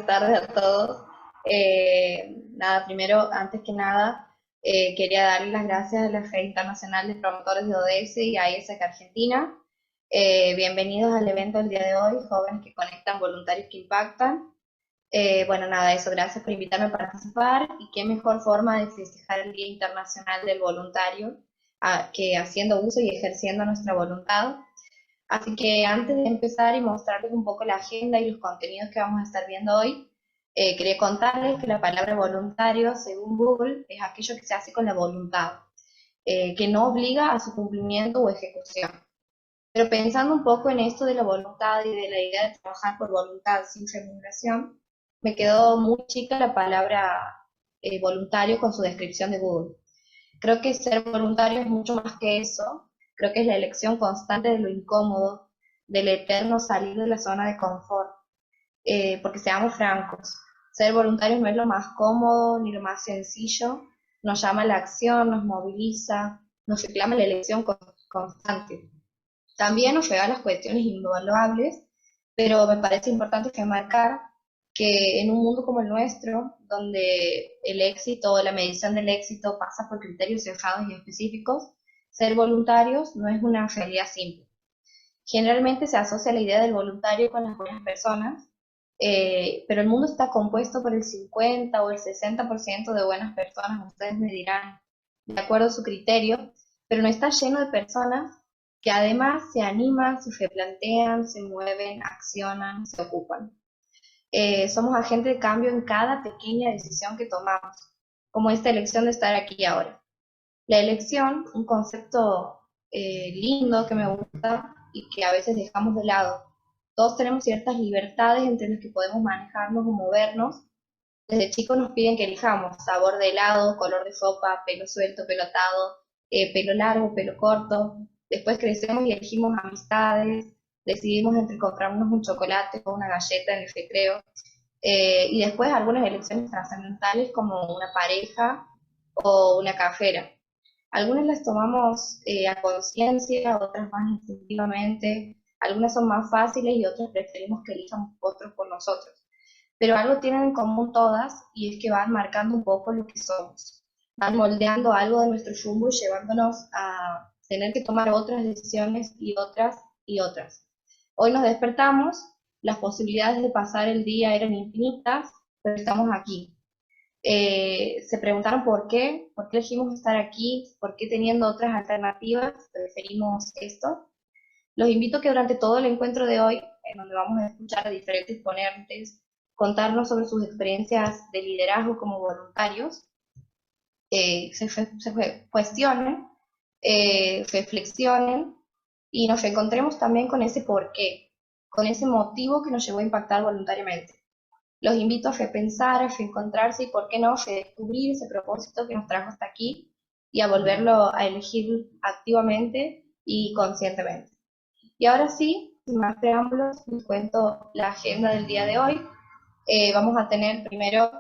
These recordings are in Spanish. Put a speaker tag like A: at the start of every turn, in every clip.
A: tardes a todos. Nada, primero, antes que nada, quería darle las gracias a la Red Internacional de Promotores de ODS y a ISEC Argentina. Bienvenidos al evento del día de hoy, Jóvenes que Conectan, Voluntarios que Impactan. Bueno, nada, eso, gracias por invitarme a participar y qué mejor forma de festejar el Día Internacional del Voluntario que haciendo uso y ejerciendo nuestra voluntad. Así que antes de empezar y mostrarles un poco la agenda y los contenidos que vamos a estar viendo hoy, quería contarles que la palabra voluntario, según Google, es aquello que se hace con la voluntad, que no obliga a su cumplimiento o ejecución. Pero pensando un poco en esto de la voluntad y de la idea de trabajar por voluntad sin remuneración, me quedó muy chica la palabra voluntario con su descripción de Google. Creo que ser voluntario es mucho más que eso. Creo que es la elección constante de lo incómodo, del eterno salir de la zona de confort. Porque seamos francos, ser voluntarios no es lo más cómodo ni lo más sencillo. Nos llama a la acción, nos moviliza, nos reclama la elección constante. También nos regala cuestiones invaluables, pero me parece importante remarcar que en un mundo como el nuestro, donde el éxito, la medición del éxito pasa por criterios cerrados y específicos, ser voluntarios no es una realidad simple. Generalmente se asocia la idea del voluntario con las buenas personas, pero el mundo está compuesto por el 50 o el 60% de buenas personas, ustedes me dirán, de acuerdo a su criterio, pero no está lleno de personas que además se animan, se replantean, se mueven, accionan, se ocupan. Somos agentes de cambio en cada pequeña decisión que tomamos, como esta elección de estar aquí y ahora. La elección, un concepto lindo que me gusta y que a veces dejamos de lado. Todos tenemos ciertas libertades entre las que podemos manejarnos o movernos. Desde chicos nos piden que elijamos sabor de helado, color de ropa, pelo suelto, pelo atado, pelo largo, pelo corto. Después crecemos y elegimos amistades, decidimos entre comprarnos un chocolate o una galleta en el recreo. Y después algunas elecciones trascendentales como una pareja o una carrera. Algunas las tomamos a conciencia, otras más instintivamente, algunas son más fáciles y otras preferimos que elijan otros por nosotros. Pero algo tienen en común todas y es que van marcando un poco lo que somos, van moldeando algo de nuestro rumbo y llevándonos a tener que tomar otras decisiones y otras y otras. Hoy nos despertamos, las posibilidades de pasar el día eran infinitas, pero estamos aquí. Se preguntaron por qué elegimos estar aquí, por qué teniendo otras alternativas preferimos esto. Los invito a que durante todo el encuentro de hoy, en donde vamos a escuchar a diferentes ponentes, contarnos sobre sus experiencias de liderazgo como voluntarios, se cuestionen, reflexionen y nos encontremos también con ese porqué, con ese motivo que nos llevó a impactar voluntariamente. Los invito a repensar, a reencontrarse y, por qué no, redescubrir ese propósito que nos trajo hasta aquí y a volverlo a elegir activamente y conscientemente. Y ahora sí, sin más preámbulos, les cuento la agenda del día de hoy. Vamos a tener primero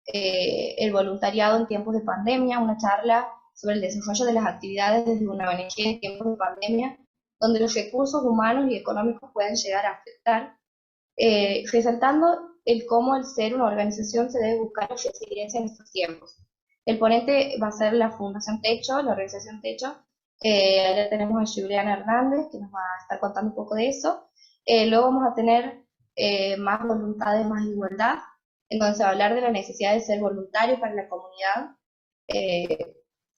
A: el voluntariado en tiempos de pandemia, una charla sobre el desarrollo de las actividades desde una ONG en tiempos de pandemia, donde los recursos humanos y económicos pueden llegar a afectar, resaltando el cómo el ser una organización se debe buscar la resiliencia en estos tiempos. El ponente va a ser la Fundación Techo, la organización Techo. Allá tenemos a Juliana Hernández, que nos va a estar contando un poco de eso. Luego vamos a tener más voluntades, más igualdad, en donde se va a hablar de la necesidad de ser voluntario para la comunidad.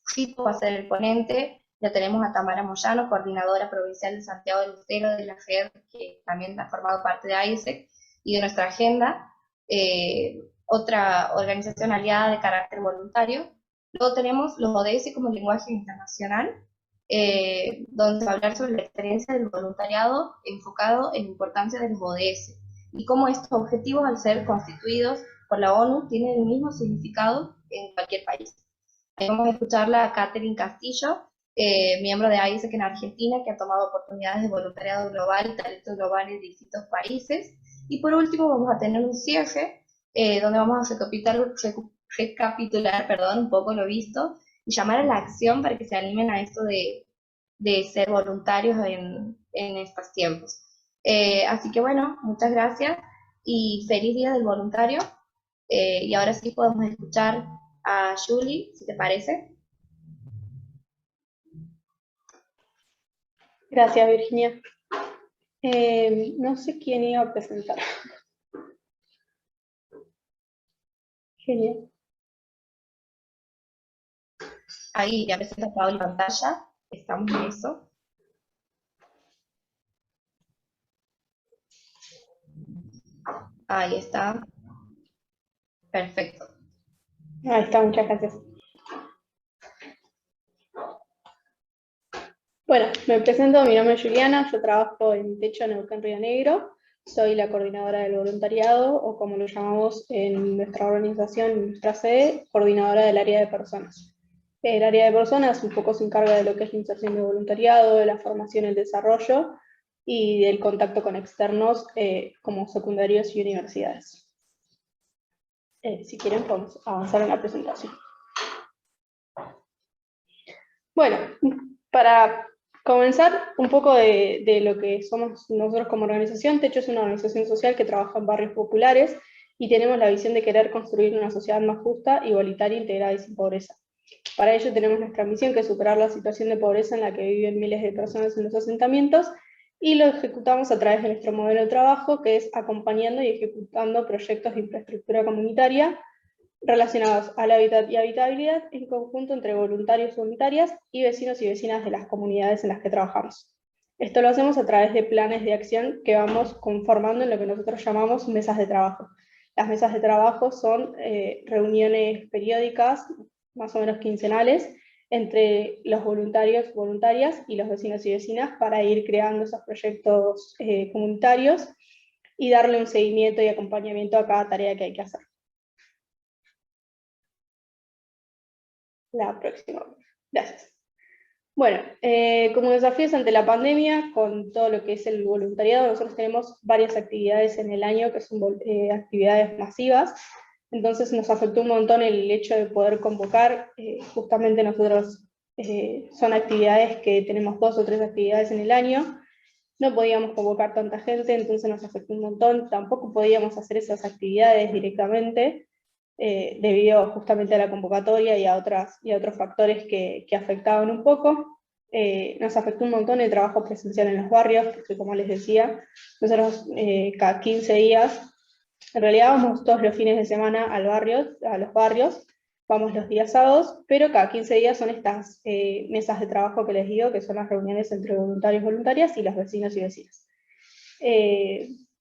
A: Fito va a ser el ponente. Ya tenemos a Tamara Moyano, coordinadora provincial de Santiago del Estero de la FED, que también ha formado parte de ISEC y de nuestra agenda, otra organización aliada de carácter voluntario. Luego tenemos los ODS como lenguaje internacional, donde se va a hablar sobre la experiencia del voluntariado enfocado en la importancia de los ODS y cómo estos objetivos, al ser constituidos por la ONU, tienen el mismo significado en cualquier país. Ahí vamos a escucharla a Catherine Castillo, miembro de ISEC en Argentina, que ha tomado oportunidades de voluntariado global y talento global en distintos países. Y por último vamos a tener un cierre, donde vamos a recapitular un poco lo visto y llamar a la acción para que se animen a esto de ser voluntarios en estos tiempos. Así que bueno, muchas gracias. y feliz Día del Voluntario. Y ahora sí podemos escuchar a Julie, si te parece.
B: Gracias, Virginia. No sé quién iba a presentar. Genial.
A: Ahí ya presenta Pablo en pantalla, estamos en eso. Ahí está, perfecto.
B: Ahí está, muchas gracias. Bueno, me presento, mi nombre es Juliana, yo trabajo en Techo Neuquén Río Negro, soy la coordinadora del voluntariado, o como lo llamamos en nuestra organización, en nuestra sede, coordinadora del área de personas. El área de personas un poco se encarga de lo que es la inserción de voluntariado, de la formación y el desarrollo, y del contacto con externos como secundarios y universidades. Si quieren, podemos avanzar en la presentación. Bueno, para comenzar un poco de lo que somos nosotros como organización, Techo es una organización social que trabaja en barrios populares y tenemos la visión de querer construir una sociedad más justa, igualitaria, integrada y sin pobreza. Para ello tenemos nuestra misión, que es superar la situación de pobreza en la que viven miles de personas en los asentamientos, y lo ejecutamos a través de nuestro modelo de trabajo, que es acompañando y ejecutando proyectos de infraestructura comunitaria relacionados al hábitat y habitabilidad en conjunto entre voluntarios y voluntarias y vecinos y vecinas de las comunidades en las que trabajamos. Esto lo hacemos a través de planes de acción que vamos conformando en lo que nosotros llamamos mesas de trabajo. Las mesas de trabajo son reuniones periódicas, más o menos quincenales, entre los voluntarios, voluntarias y los vecinos y vecinas para ir creando esos proyectos comunitarios y darle un seguimiento y acompañamiento a cada tarea que hay que hacer. La próxima. Gracias. Bueno, como desafíos ante la pandemia, con todo lo que es el voluntariado, nosotros tenemos varias actividades en el año que son actividades masivas, entonces nos afectó un montón el hecho de poder convocar, justamente nosotros son actividades que tenemos 2 o 3 actividades en el año, no podíamos convocar tanta gente, entonces nos afectó un montón, tampoco podíamos hacer esas actividades directamente, debido justamente a la convocatoria y a otros factores que afectaban un poco. Nos afectó un montón el trabajo presencial en los barrios, porque como les decía, nosotros cada 15 días, en realidad vamos todos los fines de semana a los barrios, vamos los días sábados, pero cada 15 días son estas mesas de trabajo que les digo, que son las reuniones entre voluntarios y voluntarias y los vecinos y vecinas.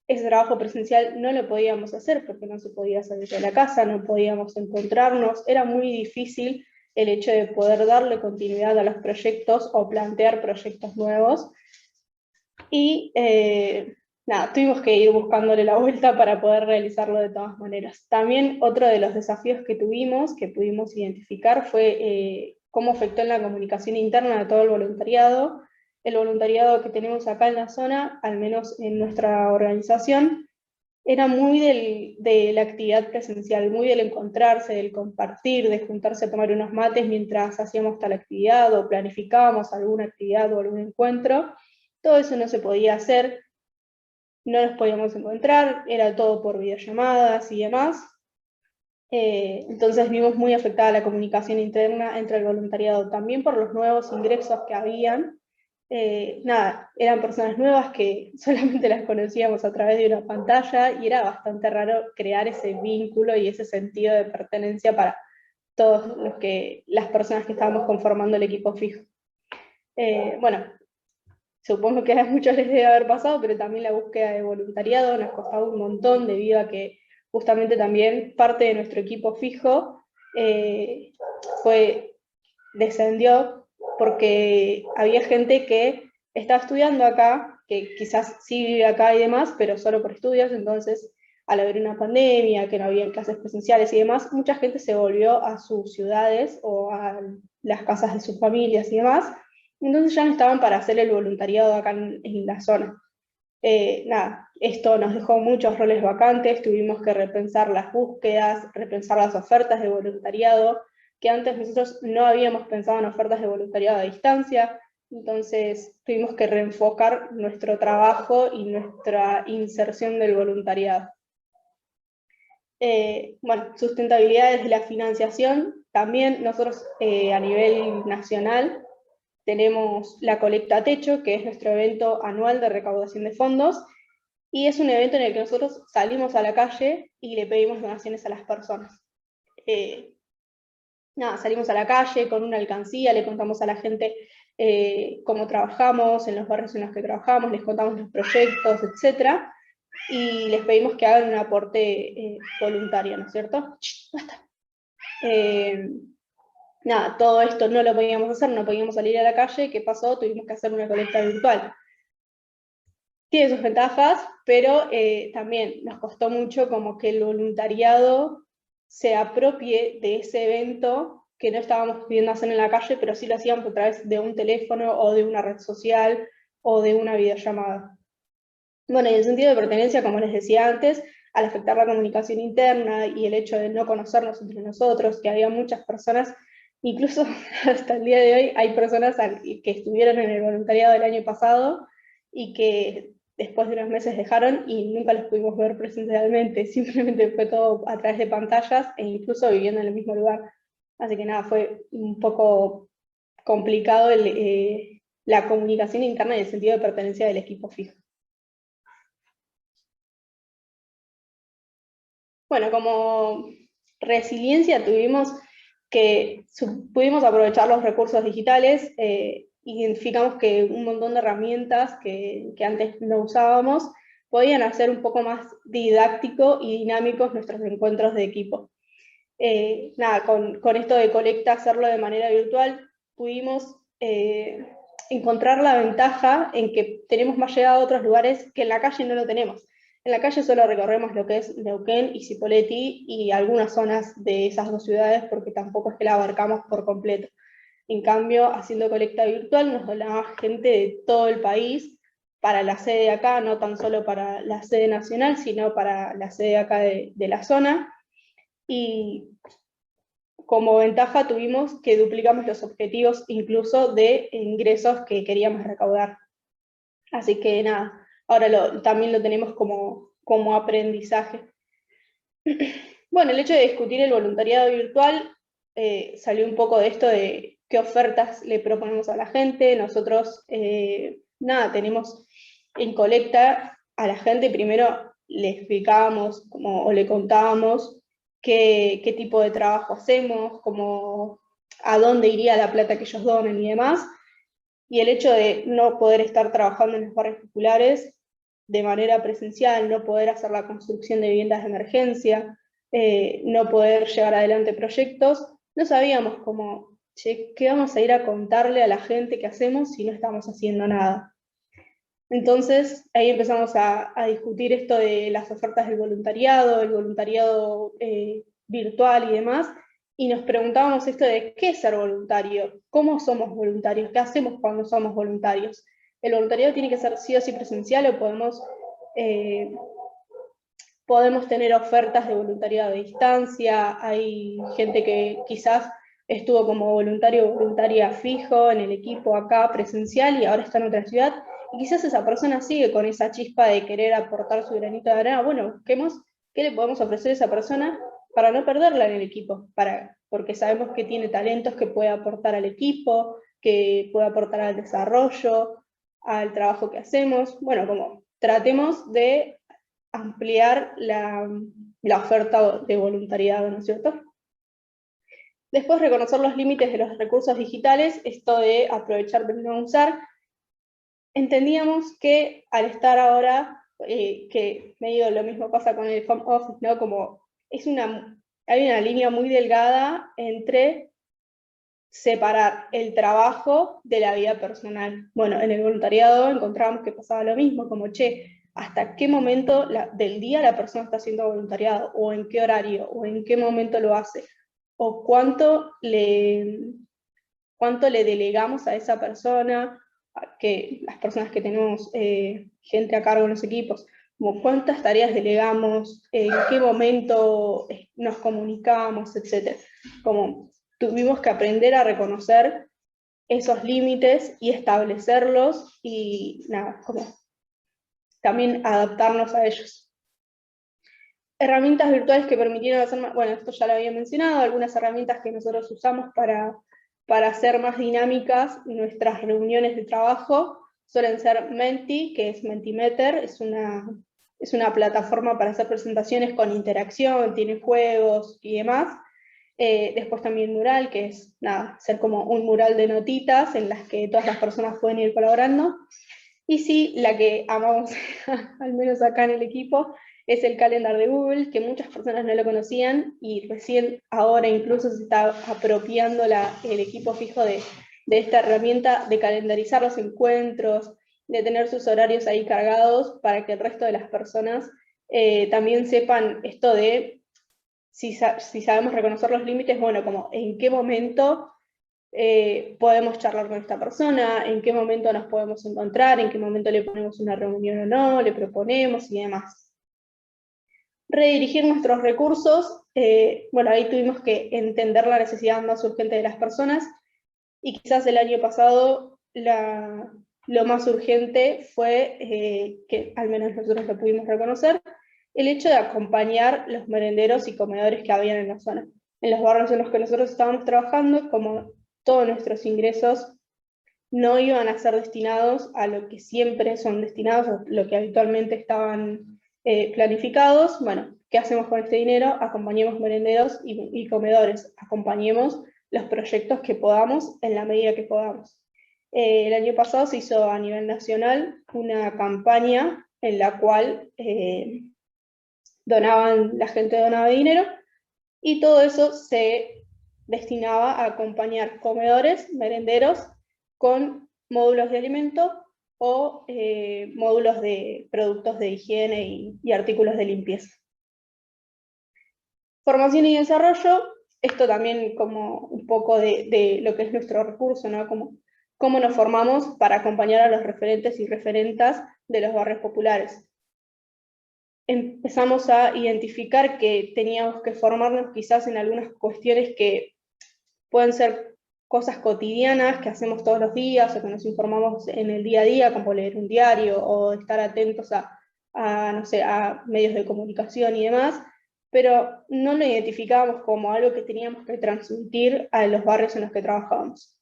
B: Ese trabajo presencial no lo podíamos hacer porque no se podía salir de la casa, no podíamos encontrarnos, era muy difícil el hecho de poder darle continuidad a los proyectos o plantear proyectos nuevos. Y nada, tuvimos que ir buscándole la vuelta para poder realizarlo de todas maneras. También otro de los desafíos que tuvimos, que pudimos identificar, fue cómo afectó en la comunicación interna de todo el voluntariado. El voluntariado que tenemos acá en la zona, al menos en nuestra organización, era muy de la actividad presencial, muy del encontrarse, del compartir, de juntarse a tomar unos mates mientras hacíamos tal actividad o planificábamos alguna actividad o algún encuentro. Todo eso no se podía hacer, no nos podíamos encontrar, era todo por videollamadas y demás. Entonces vimos muy afectada la comunicación interna entre el voluntariado, también por los nuevos ingresos que habían. Nada, eran personas nuevas que solamente las conocíamos a través de una pantalla y era bastante raro crear ese vínculo y ese sentido de pertenencia para todos las personas que estábamos conformando el equipo fijo. Bueno, supongo que a muchos les debe haber pasado, pero también la búsqueda de voluntariado nos costaba un montón debido a que justamente también parte de nuestro equipo fijo descendió porque había gente que estaba estudiando acá, que quizás sí vive acá y demás, pero solo por estudios, entonces al haber una pandemia, que no había clases presenciales y demás, mucha gente se volvió a sus ciudades o a las casas de sus familias y demás, entonces ya no estaban para hacer el voluntariado acá en la zona. Nada, esto nos dejó muchos roles vacantes, tuvimos que repensar las búsquedas, repensar las ofertas de voluntariado, que antes nosotros no habíamos pensado en ofertas de voluntariado a distancia, entonces tuvimos que reenfocar nuestro trabajo y nuestra inserción del voluntariado. Bueno, sustentabilidad desde la financiación. También nosotros a nivel nacional tenemos la Colecta a Techo, que es nuestro evento anual de recaudación de fondos, y es un evento en el que nosotros salimos a la calle y le pedimos donaciones a las personas. Nada, salimos a la calle con una alcancía, le contamos a la gente cómo trabajamos, en los barrios en los que trabajamos, les contamos los proyectos, etc. Y les pedimos que hagan un aporte voluntario, ¿no es cierto? Basta. Nada, todo esto no lo podíamos hacer, no podíamos salir a la calle. ¿Qué pasó? Tuvimos que hacer una colecta virtual. Tiene sus ventajas, pero también nos costó mucho como que el voluntariado se apropie de ese evento que no estábamos pudiendo hacer en la calle, pero sí lo hacíamos a través de un teléfono o de una red social o de una videollamada. Bueno, y el sentido de pertenencia, como les decía antes, al afectar la comunicación interna y el hecho de no conocernos entre nosotros, que había muchas personas, incluso hasta el día de hoy hay personas que estuvieron en el voluntariado del año pasado y que después de unos meses dejaron y nunca los pudimos ver presencialmente, simplemente fue todo a través de pantallas e incluso viviendo en el mismo lugar. Así que nada, fue un poco complicado la comunicación interna y el sentido de pertenencia del equipo fijo. Bueno, como resiliencia pudimos aprovechar los recursos digitales, identificamos que un montón de herramientas que antes no usábamos podían hacer un poco más didáctico y dinámicos nuestros encuentros de equipo. Nada, con esto de colecta, hacerlo de manera virtual, pudimos encontrar la ventaja en que tenemos más llegada a otros lugares que en la calle no lo tenemos. En la calle solo recorremos lo que es Neuquén y Cipolletti y algunas zonas de esas dos ciudades porque tampoco es que la abarcamos por completo. En cambio, haciendo colecta virtual nos donaba gente de todo el país para la sede acá, no tan solo para la sede nacional, sino para la sede acá de la zona. Y como ventaja tuvimos que duplicamos los objetivos incluso de ingresos que queríamos recaudar. Así que nada, ahora también lo tenemos como aprendizaje. Bueno, el hecho de discutir el voluntariado virtual salió un poco de esto de qué ofertas le proponemos a la gente. Nosotros, nada, tenemos en colecta a la gente, primero le explicábamos o le contábamos qué tipo de trabajo hacemos, a dónde iría la plata que ellos donen y demás. Y el hecho de no poder estar trabajando en los barrios populares de manera presencial, no poder hacer la construcción de viviendas de emergencia, no poder llevar adelante proyectos, no sabíamos cómo, che, ¿qué vamos a ir a contarle a la gente que hacemos si no estamos haciendo nada? Entonces ahí empezamos a discutir esto de las ofertas del voluntariado, el voluntariado virtual y demás, y nos preguntábamos esto de qué es ser voluntario, cómo somos voluntarios, qué hacemos cuando somos voluntarios. ¿El voluntariado tiene que ser sí o sí presencial o podemos tener ofertas de voluntariado a distancia? Hay gente que quizás estuvo como voluntario o voluntaria fijo en el equipo acá presencial y ahora está en otra ciudad, y quizás esa persona sigue con esa chispa de querer aportar su granito de arena. Bueno, busquemos qué le podemos ofrecer a esa persona para no perderla en el equipo, porque sabemos que tiene talentos que puede aportar al equipo, que puede aportar al desarrollo, al trabajo que hacemos. Bueno, como tratemos de ampliar la oferta de voluntariado, ¿no es cierto? Después, reconocer los límites de los recursos digitales, esto de aprovechar pero no usar. Entendíamos que al estar ahora, que medio lo mismo pasa con el home office, ¿no? Como hay una línea muy delgada entre separar el trabajo de la vida personal. Bueno, en el voluntariado encontrábamos que pasaba lo mismo, como, che, ¿hasta qué momento del día la persona está haciendo voluntariado? ¿O en qué horario? ¿O en qué momento lo hace? ¿O cuánto le delegamos a esa persona? Que las personas que tenemos gente a cargo en los equipos, como cuántas tareas delegamos, en qué momento nos comunicamos, etc. Como tuvimos que aprender a reconocer esos límites y establecerlos y nada, como también adaptarnos a ellos. herramientas virtuales que permitieron hacer más, bueno, esto ya lo había mencionado, algunas herramientas que nosotros usamos para hacer más dinámicas nuestras reuniones de trabajo suelen ser Menti, que es Mentimeter, es una plataforma para hacer presentaciones con interacción, tiene juegos y demás. Después también Mural, que es nada, ser como un mural de notitas en las que todas las personas pueden ir colaborando. Y sí, la que amamos, al menos acá en el equipo, es el calendar de Google, que muchas personas no lo conocían y recién ahora incluso se está apropiando el equipo fijo de esta herramienta de calendarizar los encuentros, de tener sus horarios ahí cargados para que el resto de las personas también sepan esto de, si sabemos reconocer los límites, bueno, como en qué momento podemos charlar con esta persona, en qué momento nos podemos encontrar, en qué momento le ponemos una reunión o no, le proponemos y demás. Redirigir nuestros recursos, bueno, ahí tuvimos que entender la necesidad más urgente de las personas y quizás el año pasado lo más urgente fue, que al menos nosotros lo pudimos reconocer, el hecho de acompañar los merenderos y comedores que habían en la zona. En los barrios en los que nosotros estábamos trabajando, como todos nuestros ingresos no iban a ser destinados a lo que siempre son destinados, o lo que habitualmente estaban planificados. Bueno, ¿qué hacemos con este dinero? Acompañemos merenderos y comedores, acompañemos los proyectos que podamos en la medida que podamos. El año pasado se hizo a nivel nacional una campaña en la cual la gente donaba dinero y todo eso se destinaba a acompañar comedores, merenderos, con módulos de alimento o módulos de productos de higiene y artículos de limpieza. Formación y desarrollo, esto también como un poco de lo que es nuestro recurso, ¿no? Como cómo nos formamos para acompañar a los referentes y referentas de los barrios populares. Empezamos a identificar que teníamos que formarnos quizás en algunas cuestiones que pueden ser cosas cotidianas que hacemos todos los días o que nos informamos en el día a día, como leer un diario o estar atentos no sé, a medios de comunicación y demás, pero no lo identificábamos como algo que teníamos que transmitir a los barrios en los que trabajábamos.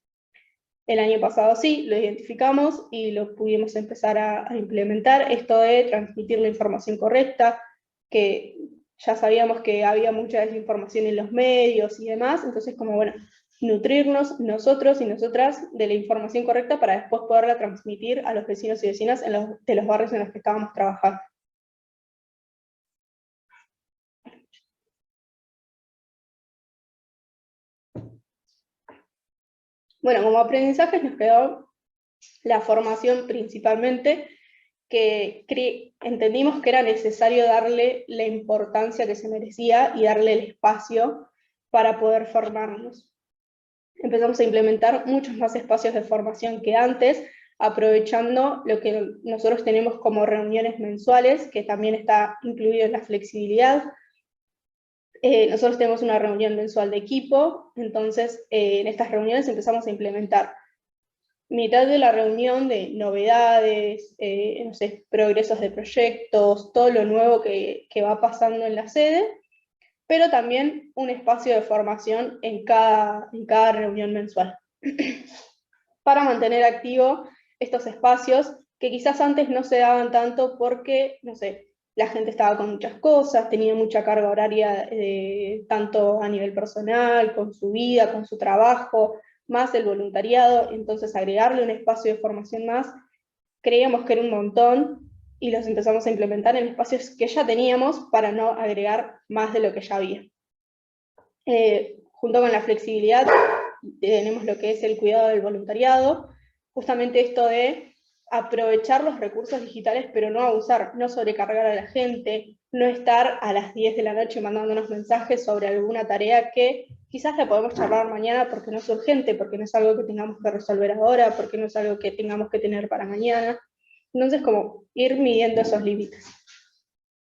B: El año pasado sí, lo identificamos y lo pudimos empezar a implementar, esto de transmitir la información correcta, que ya sabíamos que había mucha desinformación en los medios y demás, entonces como bueno, nutrirnos nosotros y nosotras de la información correcta para después poderla transmitir a los vecinos y vecinas de los barrios en los que estábamos trabajando. Bueno, como aprendizajes nos quedó la formación principalmente, que entendimos que era necesario darle la importancia que se merecía y darle el espacio para poder formarnos. Empezamos a implementar muchos más espacios de formación que antes, aprovechando lo que nosotros tenemos como reuniones mensuales, que también está incluido en la flexibilidad. Nosotros tenemos una reunión mensual de equipo, entonces en estas reuniones empezamos a implementar mitad de la reunión de novedades, no sé, progresos de proyectos, todo lo nuevo que va pasando en la sede, pero también un espacio de formación en cada reunión mensual. Para mantener activo estos espacios que quizás antes no se daban tanto porque, no sé, la gente estaba con muchas cosas, tenía mucha carga horaria, tanto a nivel personal, con su vida, con su trabajo, más el voluntariado, entonces agregarle un espacio de formación más, creíamos que era un montón y los empezamos a implementar en espacios que ya teníamos para no agregar más de lo que ya había. Junto con la flexibilidad tenemos lo que es el cuidado del voluntariado, justamente esto de aprovechar los recursos digitales pero no abusar, no sobrecargar a la gente, no estar a las 10 de la noche mandándonos mensajes sobre alguna tarea que quizás la podemos charlar mañana porque no es urgente, porque no es algo que tengamos que resolver ahora, porque no es algo que tengamos que tener para mañana. Entonces, como ir midiendo esos límites.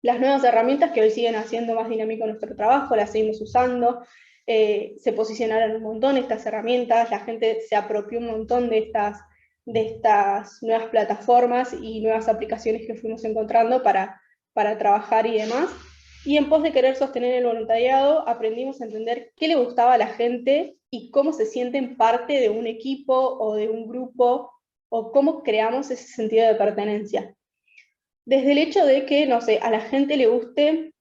B: Las nuevas herramientas que hoy siguen haciendo más dinámico nuestro trabajo, las seguimos usando, se posicionaron un montón estas herramientas, la gente se apropió un montón de estas nuevas plataformas y nuevas aplicaciones que fuimos encontrando para trabajar y demás. Y en pos de querer sostener el voluntariado, aprendimos a entender qué le gustaba a la gente y cómo se sienten parte de un equipo o de un grupo, o cómo creamos ese sentido de pertenencia. Desde el hecho de que, no sé, a la gente le guste,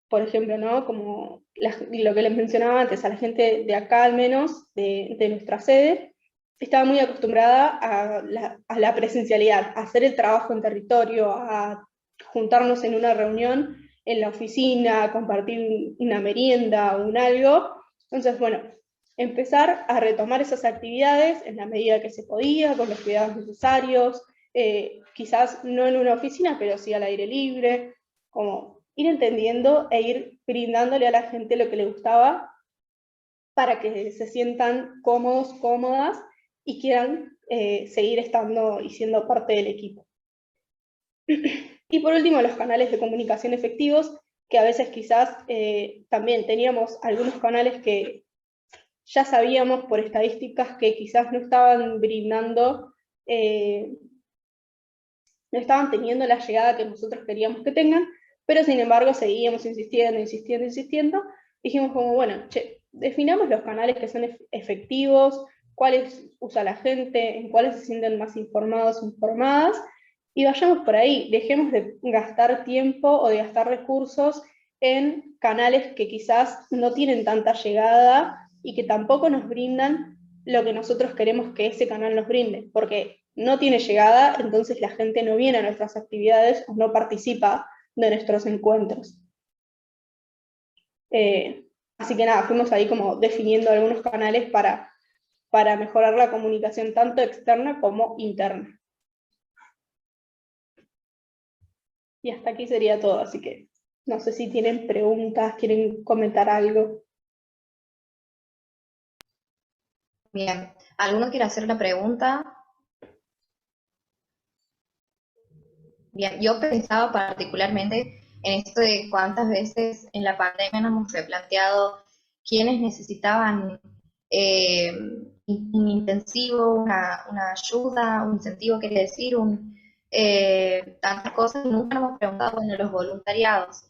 B: por ejemplo, ¿no? Como lo que les mencionaba antes, a la gente de acá al menos, de nuestra sede, estaba muy acostumbrada a la presencialidad, a hacer el trabajo en territorio, a juntarnos en una reunión en la oficina, a compartir una merienda o un algo. Entonces, bueno, empezar a retomar esas actividades en la medida que se podía, con los cuidados necesarios, quizás no en una oficina, pero sí al aire libre, como ir entendiendo e ir brindándole a la gente lo que le gustaba para que se sientan cómodos, cómodas y quieran seguir estando y siendo parte del equipo. Y por último, los canales de comunicación efectivos, que a veces quizás también teníamos algunos canales que ya sabíamos por estadísticas que quizás no estaban brindando, no estaban teniendo la llegada que nosotros queríamos que tengan, pero sin embargo seguíamos insistiendo, insistiendo, insistiendo. Dijimos como, bueno, che, definamos los canales que son efectivos, cuáles usa la gente, en cuáles se sienten más informados, informadas, y vayamos por ahí, dejemos de gastar tiempo o de gastar recursos en canales que quizás no tienen tanta llegada y que tampoco nos brindan lo que nosotros queremos que ese canal nos brinde, porque no tiene llegada, entonces la gente no viene a nuestras actividades o no participa de nuestros encuentros. Así que nada, fuimos ahí como definiendo algunos canales para mejorar la comunicación tanto externa como interna. Y hasta aquí sería todo, así que no sé si tienen preguntas, quieren comentar algo.
A: Bien, ¿alguno quiere hacer la pregunta? Bien, yo pensaba particularmente en esto de cuántas veces en la pandemia nos hemos replanteado quiénes necesitaban eh, un intensivo, una ayuda, un incentivo, quiere decir, tantas cosas, y nunca nos hemos preguntado, bueno, los voluntariados.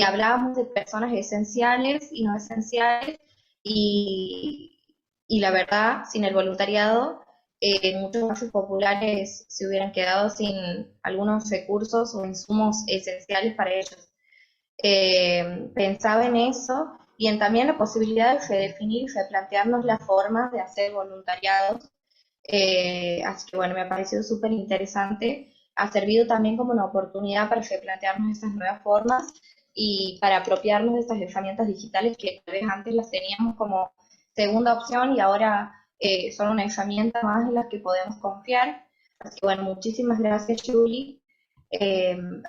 A: Hablábamos de personas esenciales y no esenciales, y, y la verdad, sin el voluntariado, muchos barrios populares se hubieran quedado sin algunos recursos o insumos esenciales para ellos. Pensaba en eso y en también la posibilidad de redefinir y replantearnos las formas de hacer voluntariados. Así que bueno, me ha parecido súper interesante. Ha servido también como una oportunidad para replantearnos estas nuevas formas y para apropiarnos de estas herramientas digitales que tal vez antes las teníamos como segunda opción y ahora son una herramienta más en la que podemos confiar. Así que bueno, muchísimas gracias, Julie.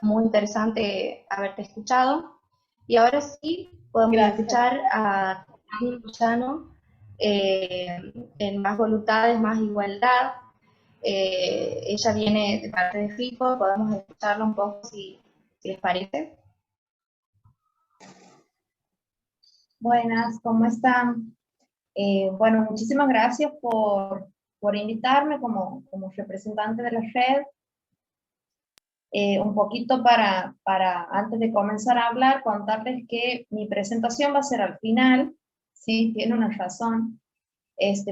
A: Muy interesante haberte escuchado. Y ahora sí, podemos
B: Gracias.
A: escuchar a Tania Moyano en Más Voluntades, Más Igualdad. Ella viene de parte de FICO, podemos escucharla un poco si les parece.
C: Buenas, ¿cómo están? Bueno, muchísimas gracias por invitarme como representante de la red. Un poquito antes de comenzar a hablar, contarles que mi presentación va a ser al final, sí, tiene una razón,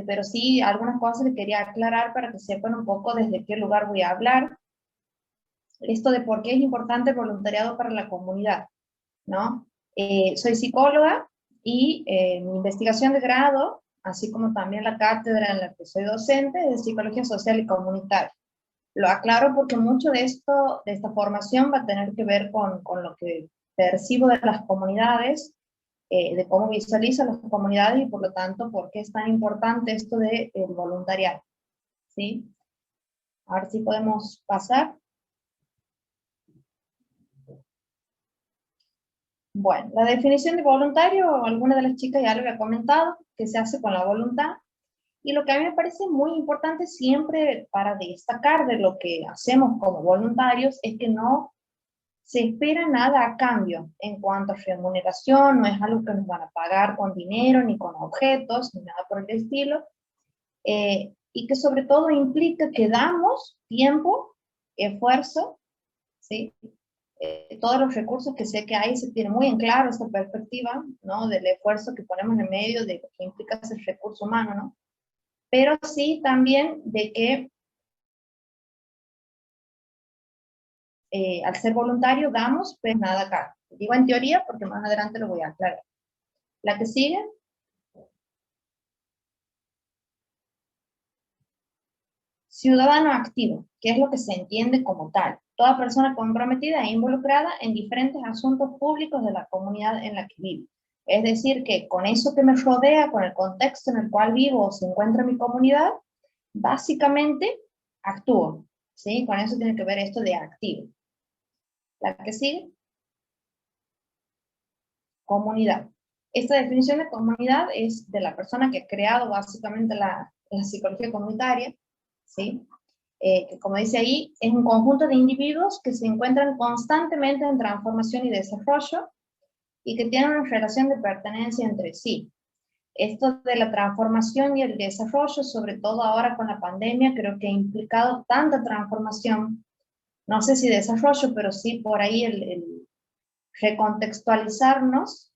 C: pero sí algunas cosas que quería aclarar para que sepan un poco desde qué lugar voy a hablar. Esto de por qué es importante el voluntariado para la comunidad, ¿no? Soy psicóloga y mi investigación de grado, así como también la cátedra en la que soy docente, es de Psicología Social y Comunitaria. Lo aclaro porque mucho de esta formación va a tener que ver con lo que percibo de las comunidades, de cómo visualizo las comunidades y por lo tanto por qué es tan importante esto del voluntariado, ¿sí? A ver si podemos pasar. Bueno, la definición de voluntario, alguna de las chicas ya lo había comentado, que se hace con la voluntad. Y lo que a mí me parece muy importante siempre para destacar de lo que hacemos como voluntarios es que no se espera nada a cambio en cuanto a remuneración, no es algo que nos van a pagar con dinero, ni con objetos, ni nada por el estilo, y que sobre todo implica que damos tiempo, esfuerzo, ¿sí? todos los recursos que sé que hay, se tiene muy en claro esa perspectiva, ¿no? Del esfuerzo que ponemos en medio, de lo que implica ese recurso humano, ¿no? Pero sí también de que al ser voluntario damos, pero nada acá. Digo en teoría porque más adelante lo voy a aclarar. La que sigue. Ciudadano activo, que es lo que se entiende como tal. Toda persona comprometida e involucrada en diferentes asuntos públicos de la comunidad en la que vive. Es decir, que con eso que me rodea, con el contexto en el cual vivo o se encuentra mi comunidad, básicamente actúo. ¿Sí? Con eso tiene que ver esto de activo. La que sigue. Comunidad. Esta definición de comunidad es de la persona que ha creado básicamente la psicología comunitaria, ¿sí? Que como dice ahí, es un conjunto de individuos que se encuentran constantemente en transformación y desarrollo y que tienen una relación de pertenencia entre sí. Esto de la transformación y el desarrollo, sobre todo ahora con la pandemia, creo que ha implicado tanta transformación, no sé si desarrollo, pero sí por ahí el recontextualizarnos,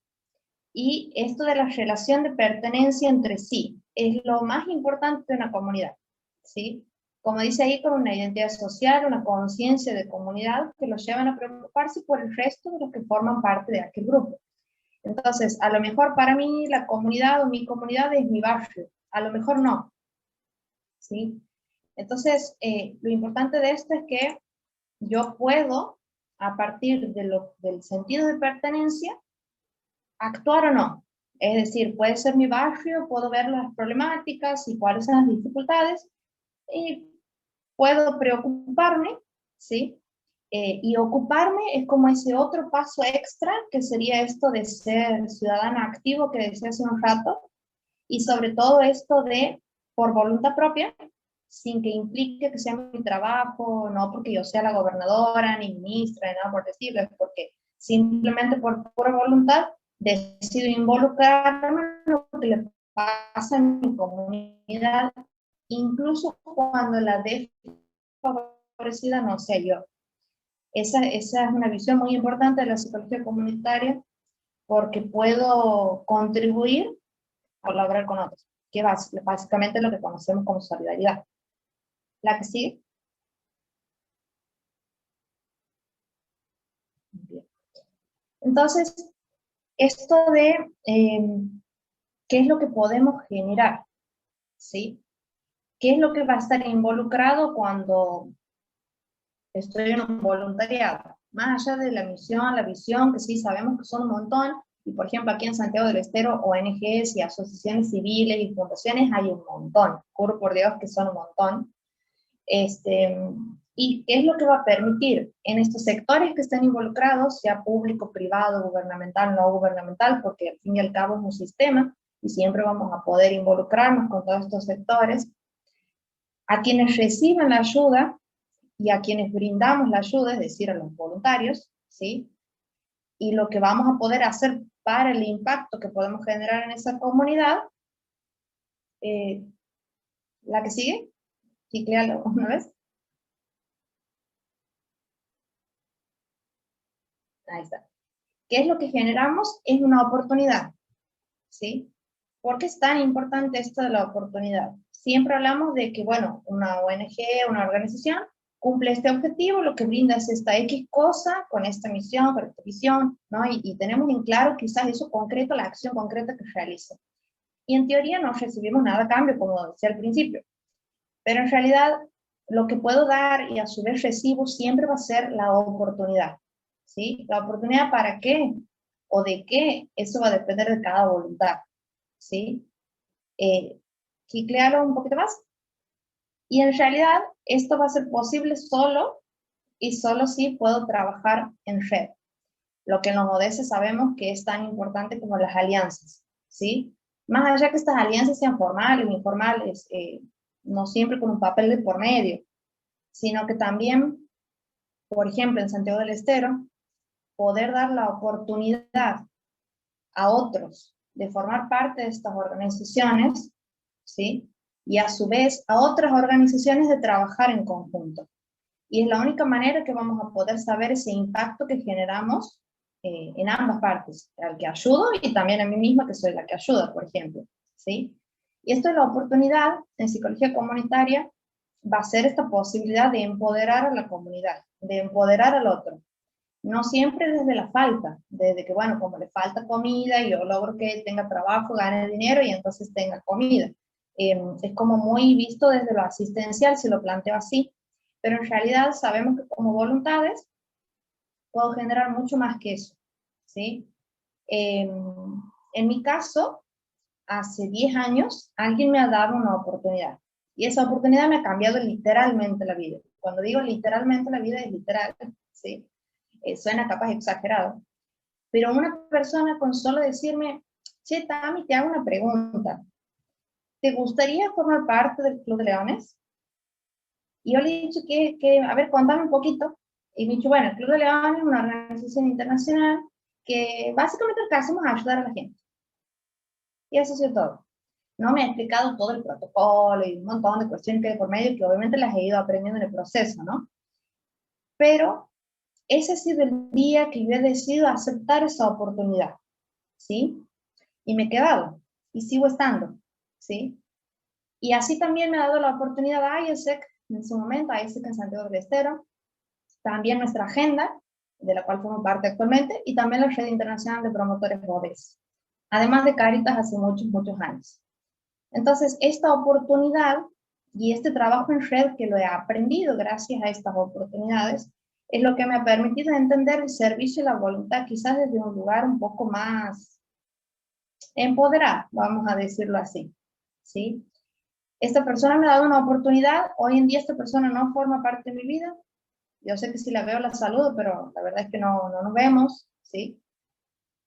C: y esto de la relación de pertenencia entre sí es lo más importante de una comunidad, ¿sí? Como dice ahí, con una identidad social, una conciencia de comunidad que los llevan a preocuparse por el resto de los que forman parte de aquel grupo. Entonces, a lo mejor para mí la comunidad o mi comunidad es mi barrio, a lo mejor no, ¿sí? Entonces, lo importante de esto es que yo puedo, a partir del sentido de pertenencia, actuar o no. Es decir, puede ser mi barrio, puedo ver las problemáticas y cuáles son las dificultades, y puedo preocuparme, ¿sí? Y ocuparme es como ese otro paso extra, que sería esto de ser ciudadano activo que decía hace un rato, y sobre todo esto de por voluntad propia, sin que implique que sea mi trabajo, no porque yo sea la gobernadora, ni ministra, ni nada por decirlo, es porque simplemente por pura voluntad decido involucrarme en lo que le pasa en mi comunidad, incluso cuando la desfavorecida no sea yo. Esa es una visión muy importante de la psicología comunitaria, porque puedo contribuir a colaborar con otros, que básicamente es lo que conocemos como solidaridad. La que sigue. Bien. Entonces, esto de qué es lo que podemos generar, ¿sí? ¿Qué es lo que va a estar involucrado cuando estoy en un voluntariado? Más allá de la misión, la visión, que sí sabemos que son un montón, y por ejemplo aquí en Santiago del Estero, ONGs y asociaciones civiles y fundaciones hay un montón, juro por Dios que son un montón. ¿Y qué es lo que va a permitir en estos sectores que estén involucrados, sea público, privado, gubernamental, no gubernamental, porque al fin y al cabo es un sistema y siempre vamos a poder involucrarnos con todos estos sectores, a quienes reciben la ayuda y a quienes brindamos la ayuda, es decir, a los voluntarios, ¿sí? Y lo que vamos a poder hacer para el impacto que podemos generar en esa comunidad. ¿La que sigue? Cicléalo una vez. Ahí está. ¿Qué es lo que generamos? Es una oportunidad, ¿sí? ¿Por qué es tan importante esto de la oportunidad? Siempre hablamos de que, bueno, una ONG, una organización, cumple este objetivo, lo que brinda es esta X cosa, con esta misión, con esta visión, ¿no? Y tenemos en claro quizás eso concreto, la acción concreta que realiza. Y en teoría no recibimos nada a cambio, como decía al principio. Pero en realidad, lo que puedo dar y a su vez recibo siempre va a ser la oportunidad, ¿sí? ¿La oportunidad para qué? ¿O de qué? Eso va a depender de cada voluntad, ¿sí? Ciclearlo un poquito más. Y en realidad, esto va a ser posible solo y solo si puedo trabajar en red. Lo que en los ODS sabemos que es tan importante como las alianzas, ¿sí? Más allá que estas alianzas sean formales o informales, no siempre con un papel de por medio, sino que también, por ejemplo, en Santiago del Estero, poder dar la oportunidad a otros de formar parte de estas organizaciones, ¿sí? Y a su vez a otras organizaciones de trabajar en conjunto. Y es la única manera que vamos a poder saber ese impacto que generamos en ambas partes, al que ayudo y también a mí misma, que soy la que ayuda, por ejemplo, ¿sí? Y esto es la oportunidad en psicología comunitaria, va a ser esta posibilidad de empoderar a la comunidad, de empoderar al otro. No siempre desde la falta, desde que, bueno, como le falta comida, yo logro que tenga trabajo, gane dinero y entonces tenga comida. Es como muy visto desde lo asistencial, si lo planteo así, pero en realidad sabemos que como voluntades puedo generar mucho más que eso, ¿sí? En mi caso, hace 10 años, alguien me ha dado una oportunidad. Y esa oportunidad me ha cambiado literalmente la vida. Cuando digo literalmente la vida, es literal, ¿sí? Suena capaz exagerado. Pero una persona con solo decirme, che, Tami, te hago una pregunta. ¿Te gustaría formar parte del Club de Leones? Y yo le he dicho a ver, contame un poquito. Y me ha dicho, bueno, el Club de Leones es una organización internacional que básicamente lo que hacemos es ayudar a la gente. Y eso ha sido todo. No me ha explicado todo el protocolo y un montón de cuestiones que hay por medio, que obviamente las he ido aprendiendo en el proceso, ¿no? Pero ese ha sido el día que yo he decidido aceptar esa oportunidad, ¿sí? Y me he quedado, y sigo estando, ¿sí? Y así también me ha dado la oportunidad a IESEC, en su momento, a IESEC en Santiago del Estero, también nuestra agenda, de la cual formo parte actualmente, y también la Red Internacional de Promotores ODS, además de Cáritas hace muchos, muchos años. Entonces, esta oportunidad y este trabajo en red que lo he aprendido gracias a estas oportunidades, es lo que me ha permitido entender el servicio y la voluntad quizás desde un lugar un poco más empoderado, vamos a decirlo así, ¿sí? Esta persona me ha dado una oportunidad, hoy en día esta persona no forma parte de mi vida, yo sé que si la veo la saludo, pero la verdad es que no nos vemos, ¿sí?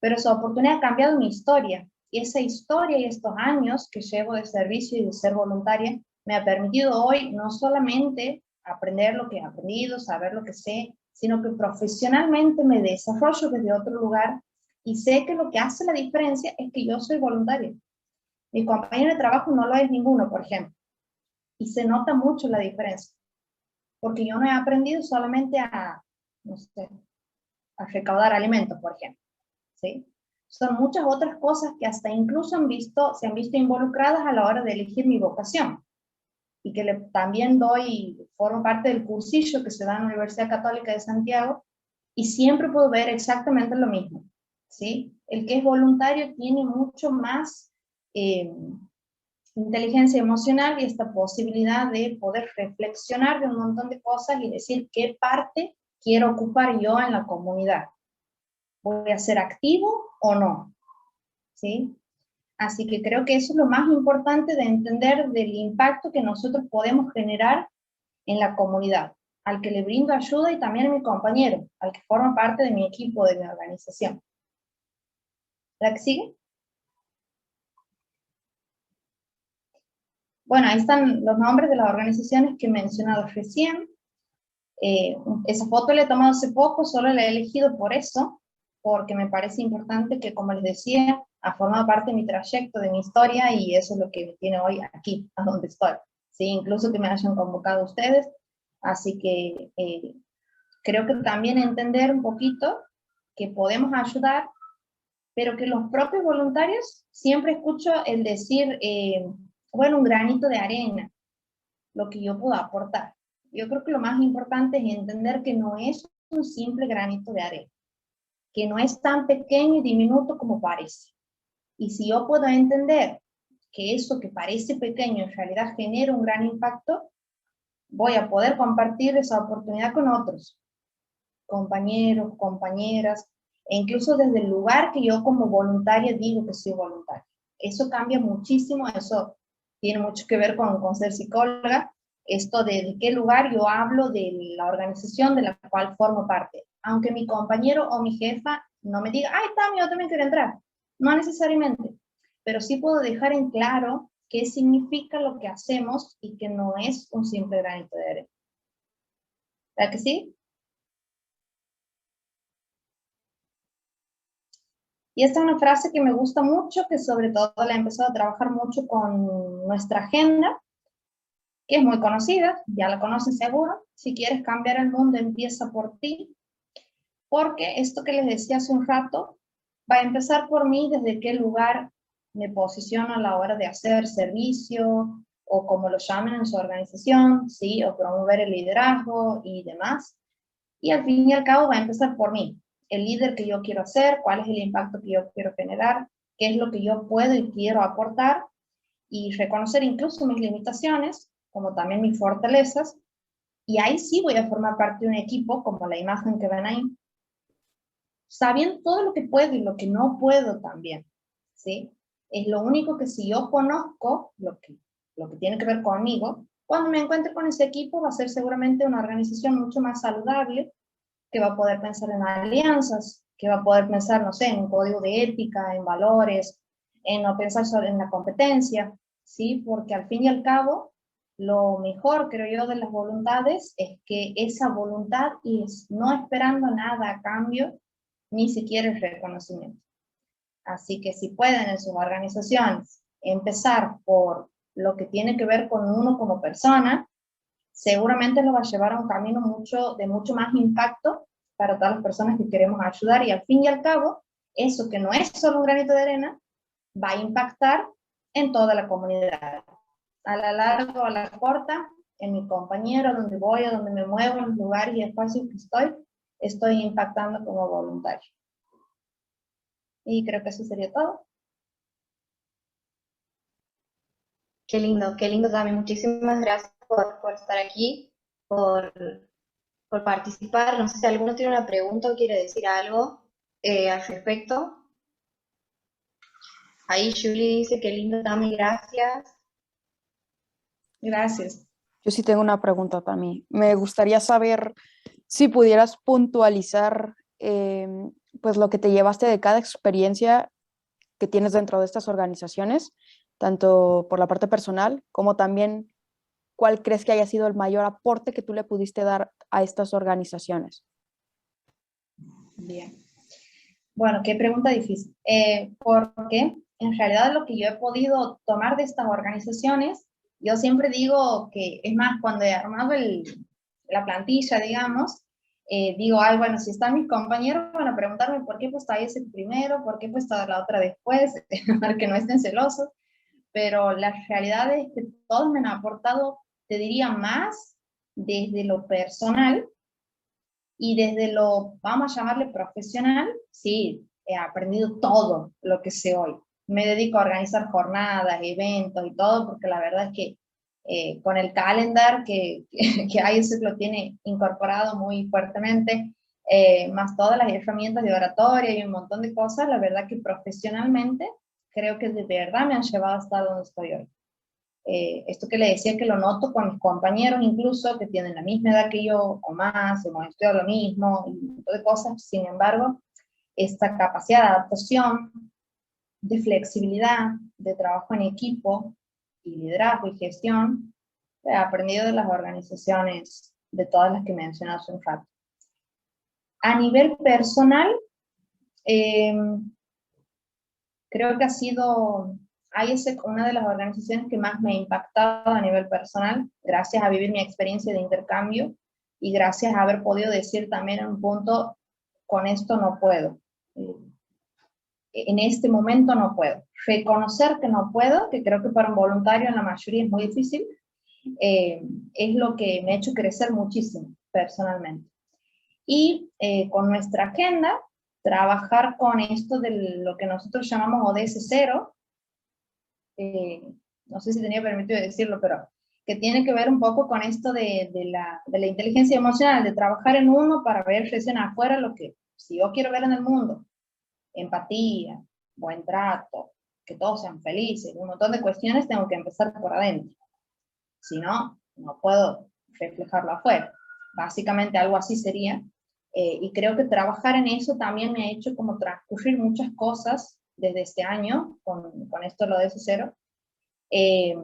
C: Pero esa oportunidad ha cambiado mi historia, y esa historia y estos años que llevo de servicio y de ser voluntaria, me ha permitido hoy no solamente aprender lo que he aprendido, saber lo que sé, sino que profesionalmente me desarrollo desde otro lugar, y sé que lo que hace la diferencia es que yo soy voluntaria. Mi compañero de trabajo no lo es ninguno, por ejemplo, y se nota mucho la diferencia, porque yo no he aprendido solamente a, no sé, a recaudar alimentos, por ejemplo, ¿sí? Son muchas otras cosas que hasta incluso se han visto involucradas a la hora de elegir mi vocación, y que también formo parte del cursillo que se da en la Universidad Católica de Santiago, y siempre puedo ver exactamente lo mismo, ¿sí? El que es voluntario tiene mucho más inteligencia emocional y esta posibilidad de poder reflexionar de un montón de cosas y decir qué parte quiero ocupar yo en la comunidad. ¿Voy a ser activo o no? ¿Sí? Así que creo que eso es lo más importante de entender del impacto que nosotros podemos generar en la comunidad, al que le brindo ayuda y también a mi compañero, al que forma parte de mi equipo, de mi organización. ¿La que sigue? Bueno, ahí están los nombres de las organizaciones que he mencionado recién. Esa foto la he tomado hace poco, solo la he elegido por eso, porque me parece importante que, como les decía, ha formado parte de mi trayecto, de mi historia, y eso es lo que me tiene hoy aquí, a donde estoy. ¿Sí? Incluso que me hayan convocado ustedes. Así que creo que también entender un poquito que podemos ayudar, pero que los propios voluntarios, siempre escucho el decir, bueno, un granito de arena, lo que yo puedo aportar. Yo creo que lo más importante es entender que no es un simple granito de arena, que no es tan pequeño y diminuto como parece. Y si yo puedo entender que eso que parece pequeño en realidad genera un gran impacto, voy a poder compartir esa oportunidad con otros, compañeros, compañeras, e incluso desde el lugar que yo como voluntaria digo que soy voluntaria. Eso cambia muchísimo, eso tiene mucho que ver con ser psicóloga, esto de qué lugar yo hablo de la organización de la cual formo parte. Aunque mi compañero o mi jefa no me diga, ay, Tami, yo también quiero entrar. No necesariamente, pero sí puedo dejar en claro qué significa lo que hacemos y que no es un simple granito de arena. ¿Verdad que sí? Y esta es una frase que me gusta mucho, que sobre todo la he empezado a trabajar mucho con nuestra agenda, que es muy conocida, ya la conocen seguro. Si quieres cambiar el mundo, empieza por ti, porque esto que les decía hace un rato, va a empezar por mí desde qué lugar me posiciono a la hora de hacer servicio, o como lo llamen en su organización, ¿sí? O promover el liderazgo y demás. Y al fin y al cabo va a empezar por mí, el líder que yo quiero ser, cuál es el impacto que yo quiero generar, qué es lo que yo puedo y quiero aportar, y reconocer incluso mis limitaciones, como también mis fortalezas, y ahí sí voy a formar parte de un equipo, como la imagen que ven ahí, sabiendo todo lo que puedo y lo que no puedo también, ¿sí? Es lo único que si yo conozco lo que tiene que ver conmigo, cuando me encuentre con ese equipo va a ser seguramente una organización mucho más saludable, que va a poder pensar en alianzas, que va a poder pensar, no sé, en un código de ética, en valores, en no pensar solo en la competencia, ¿sí? Porque al fin y al cabo, lo mejor, creo yo, de las voluntades es que esa voluntad es no esperando nada a cambio, ni siquiera el reconocimiento. Así que si pueden en sus organizaciones empezar por lo que tiene que ver con uno como persona, seguramente lo va a llevar a un camino de mucho más impacto para todas las personas que queremos ayudar, y al fin y al cabo, eso que no es solo un granito de arena, va a impactar en toda la comunidad. A la larga o a la corta, en mi compañero, donde voy, a donde me muevo, en los lugares y espacios que estoy impactando como voluntario. Y creo que eso sería todo.
A: Qué lindo, Tami. Muchísimas gracias por estar aquí, por, por participar. No sé si alguno tiene una pregunta o quiere decir algo al respecto. Ahí Julie dice, qué lindo, Tami, gracias.
C: Gracias.
D: Yo sí tengo una pregunta también. Me gustaría saber si pudieras puntualizar pues lo que te llevaste de cada experiencia que tienes dentro de estas organizaciones, tanto por la parte personal como también cuál crees que haya sido el mayor aporte que tú le pudiste dar a estas organizaciones.
C: Bien. Bueno, qué pregunta difícil. Porque en realidad lo que yo he podido tomar de estas organizaciones, yo siempre digo que, es más, cuando he armado la plantilla, digamos, digo, ay, bueno, si están mis compañeros, van a preguntarme por qué he puesto a ese primero, por qué he puesto a la otra después, para que no estén celosos, pero la realidad es que todos me han aportado, te diría, más desde lo personal. Y desde lo, vamos a llamarle profesional, sí, he aprendido todo lo que sé hoy. Me dedico a organizar jornadas, eventos y todo, porque la verdad es que con el calendar que ISEC lo tiene incorporado muy fuertemente, más todas las herramientas de oratoria y un montón de cosas, la verdad que profesionalmente creo que de verdad me han llevado hasta donde estoy hoy. Esto que le decía que lo noto con mis compañeros incluso que tienen la misma edad que yo o más, hemos estudiado lo mismo y un montón de cosas. Sin embargo, esta capacidad de adaptación, de flexibilidad, de trabajo en equipo y liderazgo y gestión, he aprendido de las organizaciones, de todas las que mencioné hace un rato. A nivel personal, creo que ha sido ISEC una de las organizaciones que más me ha impactado a nivel personal, gracias a vivir mi experiencia de intercambio y gracias a haber podido decir también en un punto, con esto no puedo. En este momento no puedo. Reconocer que no puedo, que creo que para un voluntario en la mayoría es muy difícil, es lo que me ha hecho crecer muchísimo personalmente. Y con nuestra agenda, trabajar con esto de lo que nosotros llamamos ODS 0, no sé si tenía permitido decirlo, pero que tiene que ver un poco con esto de la inteligencia emocional, de trabajar en uno para ver recién afuera lo que, si yo quiero ver en el mundo, empatía, buen trato, que todos sean felices, un montón de cuestiones, tengo que empezar por adentro. Si no, no puedo reflejarlo afuera. Básicamente algo así sería. Y creo que trabajar en eso también me ha hecho como transcurrir muchas cosas desde este año, con esto lo de ese cero. Y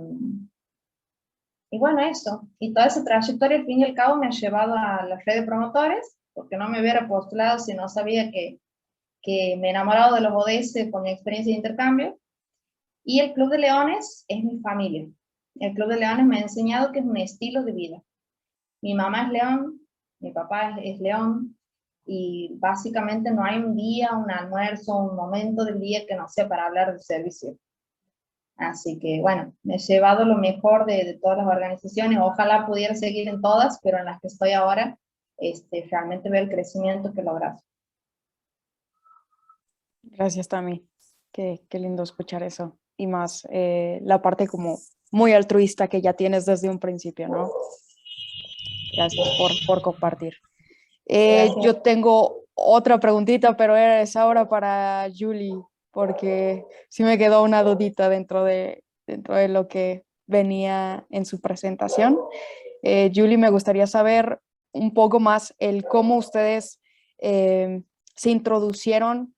C: bueno, eso. Y toda esa trayectoria, al fin y al cabo, me ha llevado a la red de promotores, porque no me hubiera postulado si no sabía que me he enamorado de los ODS con mi experiencia de intercambio. Y el Club de Leones es mi familia. El Club de Leones me ha enseñado que es un estilo de vida. Mi mamá es león, mi papá es león, y básicamente no hay un día, un almuerzo, un momento del día que no sea para hablar del servicio. Así que bueno, me he llevado lo mejor de todas las organizaciones, ojalá pudiera seguir en todas, pero en las que estoy ahora, realmente veo el crecimiento que logras.
D: Gracias, Tami. Qué lindo escuchar eso. Y más la parte como muy altruista que ya tienes desde un principio, ¿no? Gracias por compartir.
C: Gracias.
D: Yo tengo otra preguntita, pero es ahora para Julie, porque sí me quedó una dudita dentro de lo que venía en su presentación. Julie, me gustaría saber un poco más el cómo ustedes se introducieron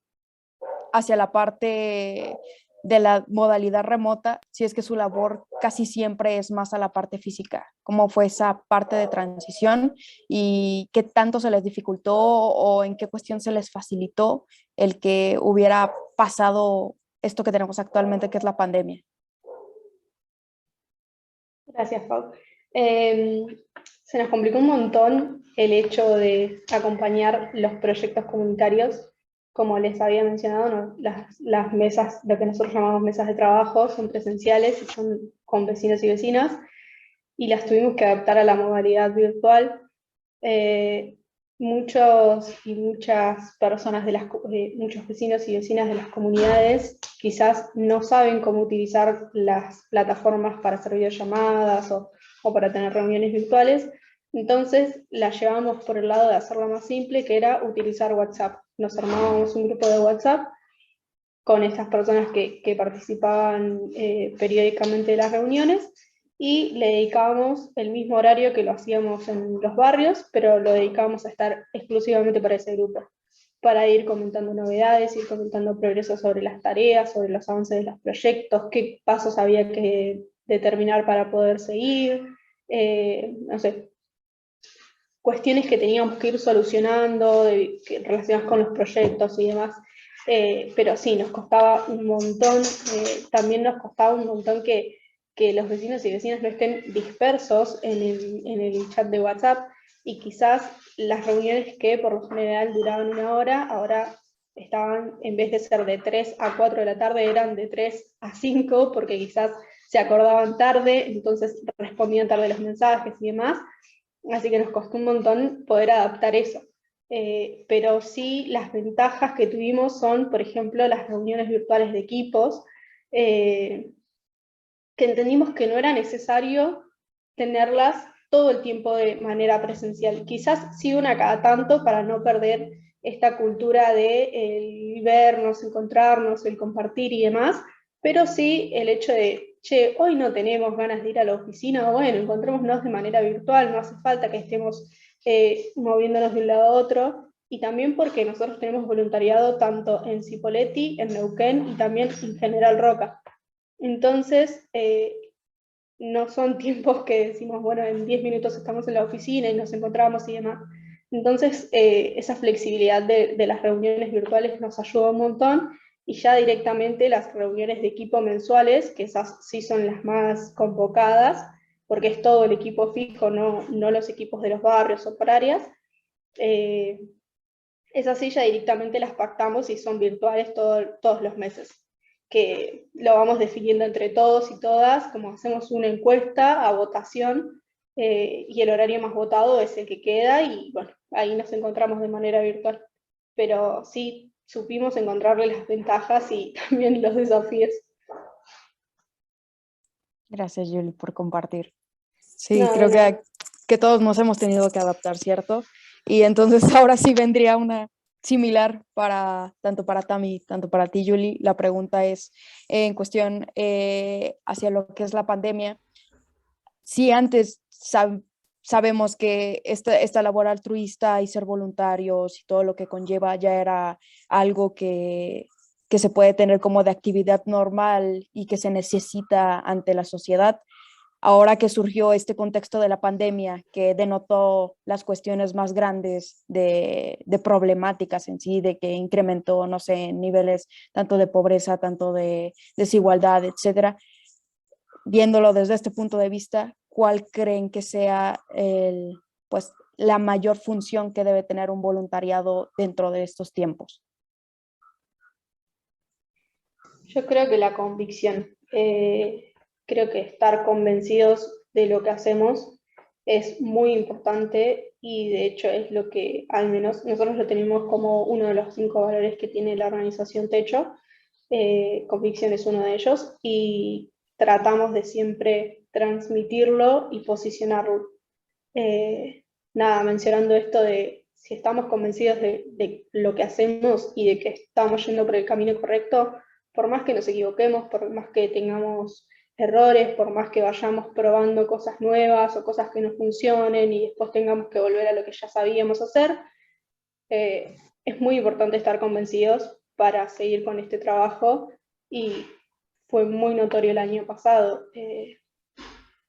D: hacia la parte de la modalidad remota, si es que su labor casi siempre es más a la parte física. ¿Cómo fue esa parte de transición y qué tanto se les dificultó o en qué cuestión se les facilitó el que hubiera pasado esto que tenemos actualmente, que es la pandemia?
B: Gracias, Pau. Se nos complicó un montón el hecho de acompañar los proyectos comunitarios. Como les había mencionado, ¿no? Las mesas, lo que nosotros llamamos mesas de trabajo, son presenciales y son con vecinos y vecinas, y las tuvimos que adaptar a la modalidad virtual. Muchos y muchas personas muchos vecinos y vecinas de las comunidades quizás no saben cómo utilizar las plataformas para hacer videollamadas o para tener reuniones virtuales, entonces la llevamos por el lado de hacerlo más simple, que era utilizar WhatsApp. Nos armábamos un grupo de WhatsApp con estas personas que participaban periódicamente de las reuniones, y le dedicábamos el mismo horario que lo hacíamos en los barrios, pero lo dedicábamos a estar exclusivamente para ese grupo, para ir comentando novedades, ir comentando progresos sobre las tareas, sobre los avances de los proyectos, qué pasos había que determinar para poder seguir, no sé, cuestiones que teníamos que ir solucionando relacionadas con los proyectos y demás. Pero sí, nos costaba un montón, también nos costaba un montón que los vecinos y vecinas no estén dispersos en el chat de WhatsApp, y quizás las reuniones que por lo general duraban 1 hora, ahora estaban, en vez de ser de 3 a 4 de la tarde, eran de 3 a 5, porque quizás se acordaban tarde, entonces respondían tarde los mensajes y demás, así que nos costó un montón poder adaptar eso. Pero sí, las ventajas que tuvimos son, por ejemplo, las reuniones virtuales de equipos, que entendimos que no era necesario tenerlas todo el tiempo de manera presencial. Quizás sí una cada tanto, para no perder esta cultura de el vernos, encontrarnos, el compartir y demás, pero sí el hecho de, che, hoy no tenemos ganas de ir a la oficina, bueno, encontrémonos de manera virtual, no hace falta que estemos moviéndonos de un lado a otro, y también porque nosotros tenemos voluntariado tanto en Cipolletti, en Neuquén y también en General Roca. Entonces, no son tiempos que decimos, bueno, en 10 minutos estamos en la oficina y nos encontramos y demás. Entonces, esa flexibilidad de las reuniones virtuales nos ayuda un montón, y ya directamente las reuniones de equipo mensuales, que esas sí son las más convocadas, porque es todo el equipo fijo, no los equipos de los barrios o por áreas. Esas sí ya directamente las pactamos y son virtuales todos los meses, que lo vamos definiendo entre todos y todas, como hacemos una encuesta a votación, y el horario más votado es el que queda, y bueno, ahí nos encontramos de manera virtual. Pero sí supimos encontrarle las ventajas y también los desafíos.
D: Gracias, Julie, por compartir. Sí,
B: No,
D: creo que todos nos hemos tenido que adaptar, ¿cierto? Y entonces ahora sí vendría una similar tanto para Tami, tanto para ti, Julie. La pregunta es en cuestión hacia lo que es la pandemia. Sí, antes sabemos que esta labor altruista y ser voluntarios y todo lo que conlleva ya era algo que se puede tener como de actividad normal y que se necesita ante la sociedad. Ahora que surgió este contexto de la pandemia, que denotó las cuestiones más grandes de problemáticas en sí, de que incrementó, no sé, niveles tanto de pobreza, tanto de desigualdad, etcétera. viéndolo desde este punto de vista, ¿cuál creen que sea pues, la mayor función que debe tener un voluntariado dentro de estos tiempos?
B: Yo creo que la convicción, creo que estar convencidos de lo que hacemos es muy importante y de hecho es lo que al menos nosotros lo tenemos como uno de los 5 valores que tiene la organización Techo. Convicción es uno de ellos y tratamos de siempre transmitirlo y posicionarlo. Nada, mencionando esto de si estamos convencidos de lo que hacemos y de que estamos yendo por el camino correcto, por más que nos equivoquemos, por más que tengamos errores, por más que vayamos probando cosas nuevas o cosas que no funcionen y después tengamos que volver a lo que ya sabíamos hacer, es muy importante estar convencidos para seguir con este trabajo y fue muy notorio el año pasado.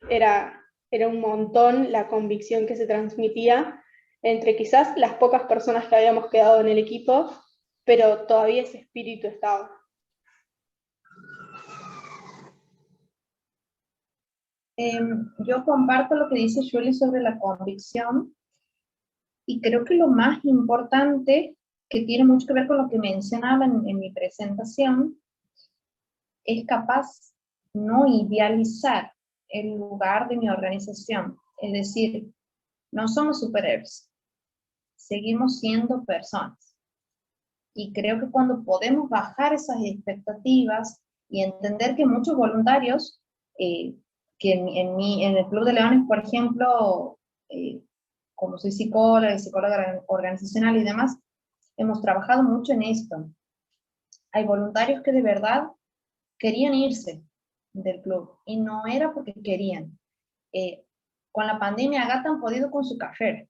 B: Era un montón la convicción que se transmitía entre quizás las pocas personas que habíamos quedado en el equipo, pero todavía ese espíritu estaba.
C: Yo comparto lo que dice Julie sobre la convicción y creo que lo más importante, que tiene mucho que ver con lo que mencionaba en mi presentación, es capaz no idealizar el lugar de mi organización. Es decir, no somos superhéroes, seguimos siendo personas. Y creo que cuando podemos bajar esas expectativas y entender que muchos voluntarios, que en el Club de Leones, por ejemplo, como soy psicóloga y psicóloga organizacional y demás, hemos trabajado mucho en esto. Hay voluntarios que de verdad querían irse del club y no era porque querían. Con la pandemia Agata han podido con su carrera.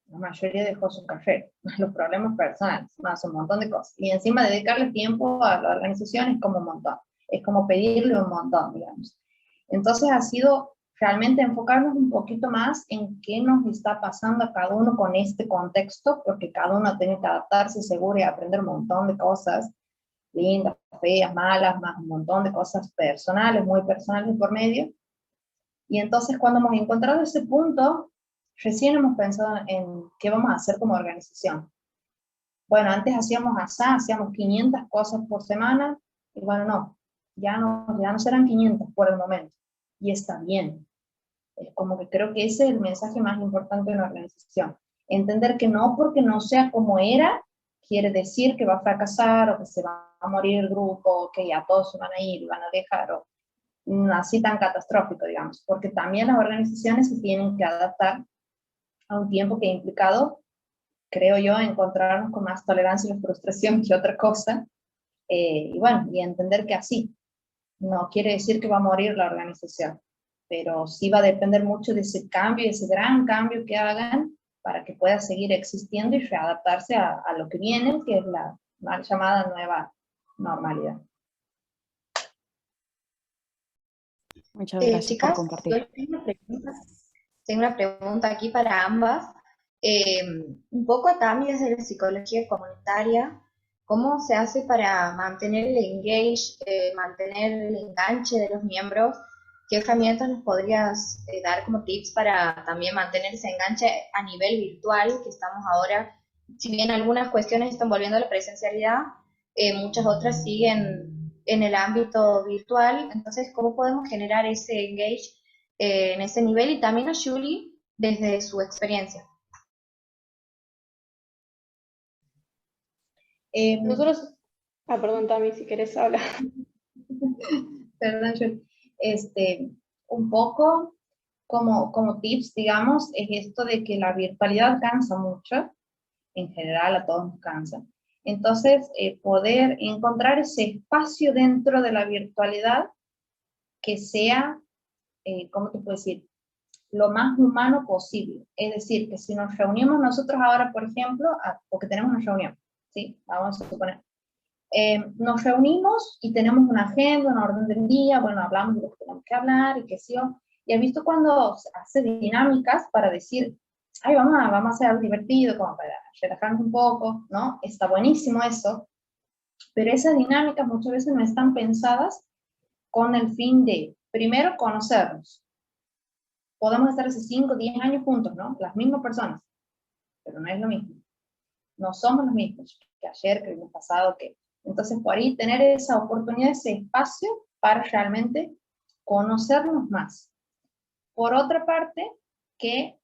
C: La mayoría dejó su carrera, más los problemas personales, más un montón de cosas. Y encima dedicarle tiempo a la organización es como un montón. Es como pedirle un montón, digamos. Entonces ha sido realmente enfocarnos un poquito más en qué nos está pasando a cada uno con este contexto, porque cada uno tiene que adaptarse seguro y aprender un montón de cosas, lindas, feas, malas, más un montón de cosas personales, muy personales por medio. Y entonces cuando hemos encontrado ese punto, recién hemos pensado en qué vamos a hacer como organización. Bueno, antes hacíamos asá, hacíamos 500 cosas por semana, y bueno, ya no serán 500 por el momento, y está bien. Es como que creo que ese es el mensaje más importante de una organización. Entender que no porque no sea como era, quiere decir que va a fracasar, o que se va a morir el grupo, o que ya todos se van a ir y van a dejar, o así tan catastrófico, digamos, porque también las organizaciones se tienen que adaptar a un tiempo que ha implicado, creo yo, encontrarnos con más tolerancia y frustración que otra cosa, y bueno, y entender que así, no quiere decir que va a morir la organización, pero sí va a depender mucho de ese cambio, ese gran cambio que hagan para que pueda seguir existiendo y readaptarse a lo que viene, que es la mal llamada nueva normalidad.
D: Muchas gracias por
A: Chicas,
D: compartir.
A: yo tengo una pregunta aquí para ambas. Un poco también desde la psicología comunitaria, ¿cómo se hace para mantener el engage, mantener el enganche de los miembros? ¿Qué herramientas nos podrías dar como tips para también mantener ese enganche a nivel virtual que estamos ahora? Si bien algunas cuestiones están volviendo a la presencialidad, muchas otras siguen en el ámbito virtual. Entonces, ¿cómo podemos generar ese engage en ese nivel? Y también a Julie desde su experiencia.
B: Nosotros, perdón, Tami, si querés hablar.
C: Perdón, Julie. Un poco como tips, digamos, es esto de que la virtualidad cansa mucho, en general a todos nos cansa. Entonces, poder encontrar ese espacio dentro de la virtualidad que sea, ¿cómo te puedo decir?, lo más humano posible. Es decir, que si nos reunimos nosotros ahora, por ejemplo, porque tenemos una reunión, ¿sí? Vamos a suponer. Nos reunimos y tenemos una agenda, una orden del día, bueno, hablamos de lo que tenemos que hablar y qué sé yo. Y has visto cuando se hace dinámicas para decir, ay, vamos a hacer algo divertido, como para relajarnos un poco, ¿no? Está buenísimo eso, pero esas dinámicas muchas veces no están pensadas con el fin de primero, conocernos. Podemos estar hace 5, 10 años juntos, ¿no? Las mismas personas, pero no es lo mismo. No somos los mismos que ayer, que el mes pasado, que... Entonces, por ahí tener esa oportunidad, ese espacio para realmente conocernos más. Por otra parte, que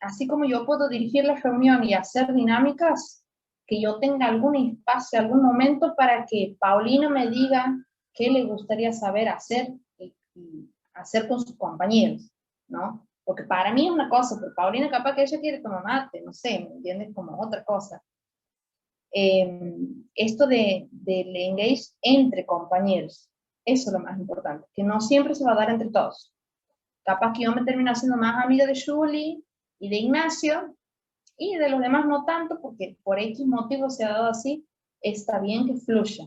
C: así como yo puedo dirigir la reunión y hacer dinámicas, que yo tenga algún espacio, algún momento para que Paulina me diga qué le gustaría saber hacer y hacer con sus compañeros, ¿no? Porque para mí es una cosa, pero Paulina capaz que ella quiere tomar mate, no sé, ¿me entiendes? Como otra cosa. Esto del engage entre compañeros, eso es lo más importante, que no siempre se va a dar entre todos. Capaz que yo me termino haciendo más amiga de Julie y de Ignacio, y de los demás no tanto, porque por X motivo se ha dado así, está bien que fluya,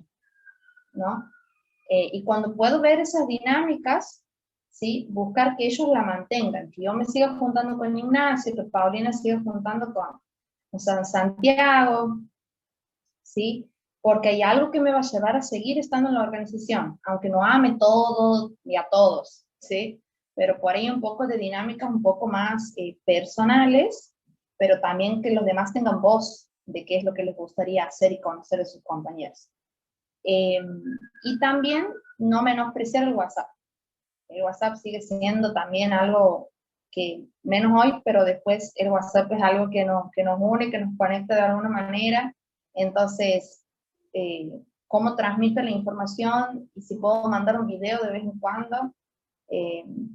C: ¿no? Y cuando puedo ver esas dinámicas, ¿sí? Buscar que ellos la mantengan, que yo me siga juntando con Ignacio, que Paulina siga juntando con Santiago, ¿sí? Porque hay algo que me va a llevar a seguir estando en la organización, aunque no ame todo y a todos, ¿sí? Pero por ahí un poco de dinámicas un poco más personales, pero también que los demás tengan voz de qué es lo que les gustaría hacer y conocer de sus compañeros. Y también no menospreciar el WhatsApp. El WhatsApp sigue siendo también algo que, menos hoy, pero después el WhatsApp es algo que nos une, que nos conecta de alguna manera. Entonces, cómo transmito la información y si puedo mandar un video de vez en cuando,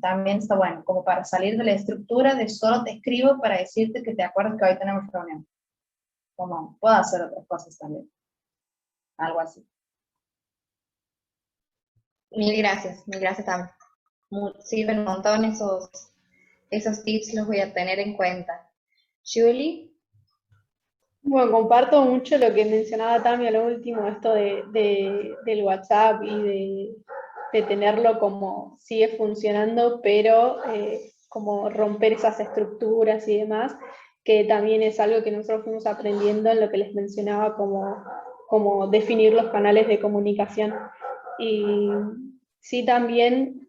C: también está bueno, como para salir de la estructura de solo te escribo para decirte que te acuerdas que hoy tenemos reunión. Como puedo hacer otras cosas también. Algo así.
A: Mil gracias también. Sirven un montón esos tips, los voy a tener en cuenta. Julie.
B: Bueno, comparto mucho lo que mencionaba Tami a lo último, esto del WhatsApp y de tenerlo como sigue funcionando, pero como romper esas estructuras y demás, que también es algo que nosotros fuimos aprendiendo en lo que les mencionaba como definir los canales de comunicación. Y sí también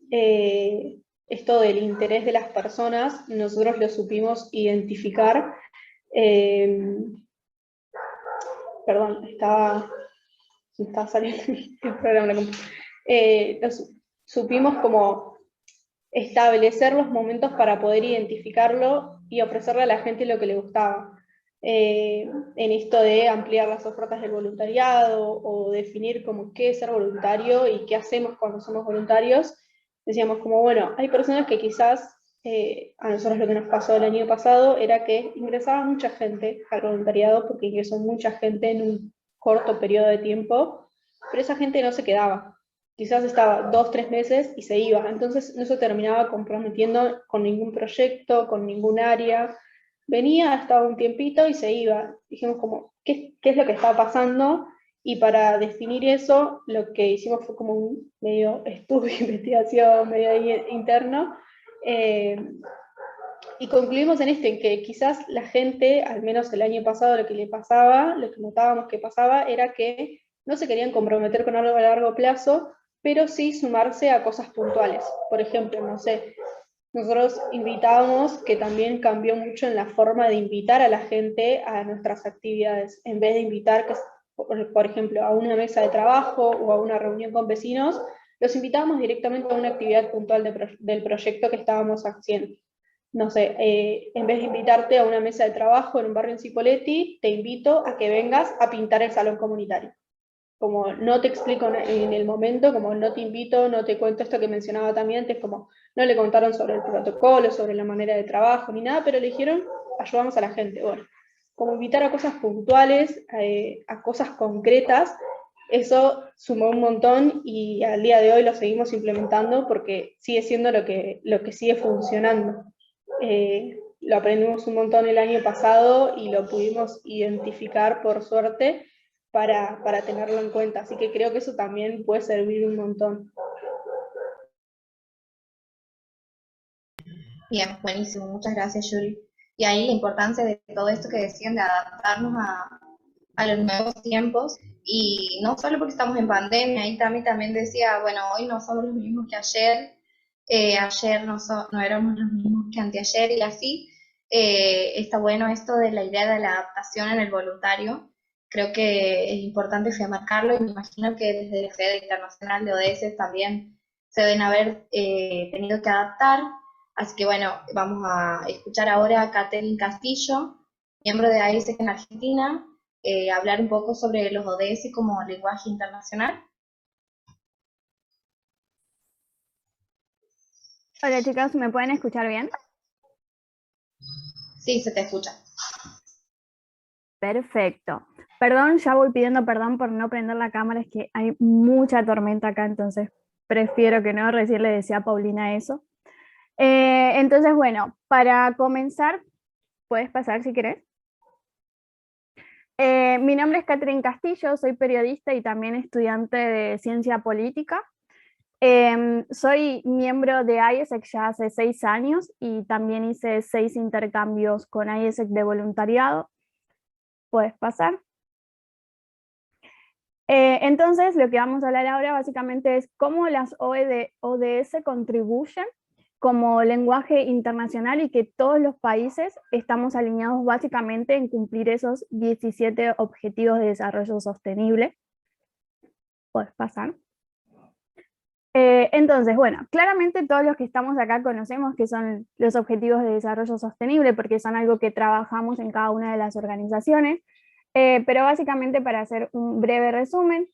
B: esto del interés de las personas, nosotros lo supimos identificar. Perdón, estaba saliendo el programa. Supimos como establecer los momentos para poder identificarlo y ofrecerle a la gente lo que le gustaba. En esto de ampliar las ofertas del voluntariado o definir como qué es ser voluntario y qué hacemos cuando somos voluntarios, decíamos como, bueno, hay personas que quizás, a nosotros lo que nos pasó el año pasado era que ingresaba mucha gente al voluntariado porque ingresó mucha gente en un corto periodo de tiempo, pero esa gente no se quedaba. Quizás estaba 2, 3 meses y se iba. Entonces no se terminaba comprometiendo con ningún proyecto, con ningún área. Venía, estaba un tiempito y se iba. Dijimos como, ¿qué es lo que estaba pasando? Y para definir eso, lo que hicimos fue como un medio estudio, investigación, medio ahí interno. Y concluimos en en que quizás la gente, al menos el año pasado, lo que le pasaba, lo que notábamos que pasaba, era que no se querían comprometer con algo a largo plazo, pero sí sumarse a cosas puntuales. Por ejemplo, no sé, nosotros invitábamos, que también cambió mucho en la forma de invitar a la gente a nuestras actividades. En vez de invitar, por ejemplo, a una mesa de trabajo o a una reunión con vecinos, los invitábamos directamente a una actividad puntual del proyecto que estábamos haciendo. No sé, en vez de invitarte a una mesa de trabajo en un barrio en Cipolletti, te invito a que vengas a pintar el salón comunitario. Como no te explico en el momento, como no te invito, no te cuento esto que mencionaba también antes, como no le contaron sobre el protocolo, sobre la manera de trabajo, ni nada, pero le dijeron, ayudamos a la gente. Bueno, como invitar a cosas puntuales, a cosas concretas, eso sumó un montón y al día de hoy lo seguimos implementando porque sigue siendo lo que sigue funcionando. Lo aprendimos un montón el año pasado y lo pudimos identificar por suerte para tenerlo en cuenta, así que creo que eso también puede servir un montón.
A: Bien, buenísimo, muchas gracias, Julie. Y ahí la importancia de todo esto que decían de adaptarnos a los nuevos tiempos, y no solo porque estamos en pandemia, y también decía, bueno, hoy no somos los mismos que ayer, ayer no éramos los mismos que anteayer, y así está bueno esto de la idea de la adaptación en el voluntario. Creo que es importante remarcarlo, y me imagino que desde la sede internacional de ODS también se deben haber tenido que adaptar. Así que bueno, vamos a escuchar ahora a Catherine Castillo, miembro de AIESEC en Argentina, hablar un poco sobre los ODS como lenguaje internacional.
E: Hola chicos, ¿me pueden escuchar bien?
A: Sí, se te escucha.
E: Perfecto. Perdón, ya voy pidiendo perdón por no prender la cámara, es que hay mucha tormenta acá, entonces prefiero que no. Recién le decía a Paulina eso. Entonces, bueno, para comenzar, puedes pasar si querés. Mi nombre es Catherine Castillo, soy periodista y también estudiante de ciencia política. Soy miembro de AIESEC ya hace 6 años y también hice 6 intercambios con AIESEC de voluntariado. Puedes pasar. Entonces, lo que vamos a hablar ahora básicamente es cómo las ODS contribuyen como lenguaje internacional y que todos los países estamos alineados básicamente en cumplir esos 17 objetivos de desarrollo sostenible. Puedes pasar. Entonces, bueno, claramente todos los que estamos acá conocemos que son los objetivos de desarrollo sostenible porque son algo que trabajamos en cada una de las organizaciones. Pero básicamente, para hacer un breve resumen,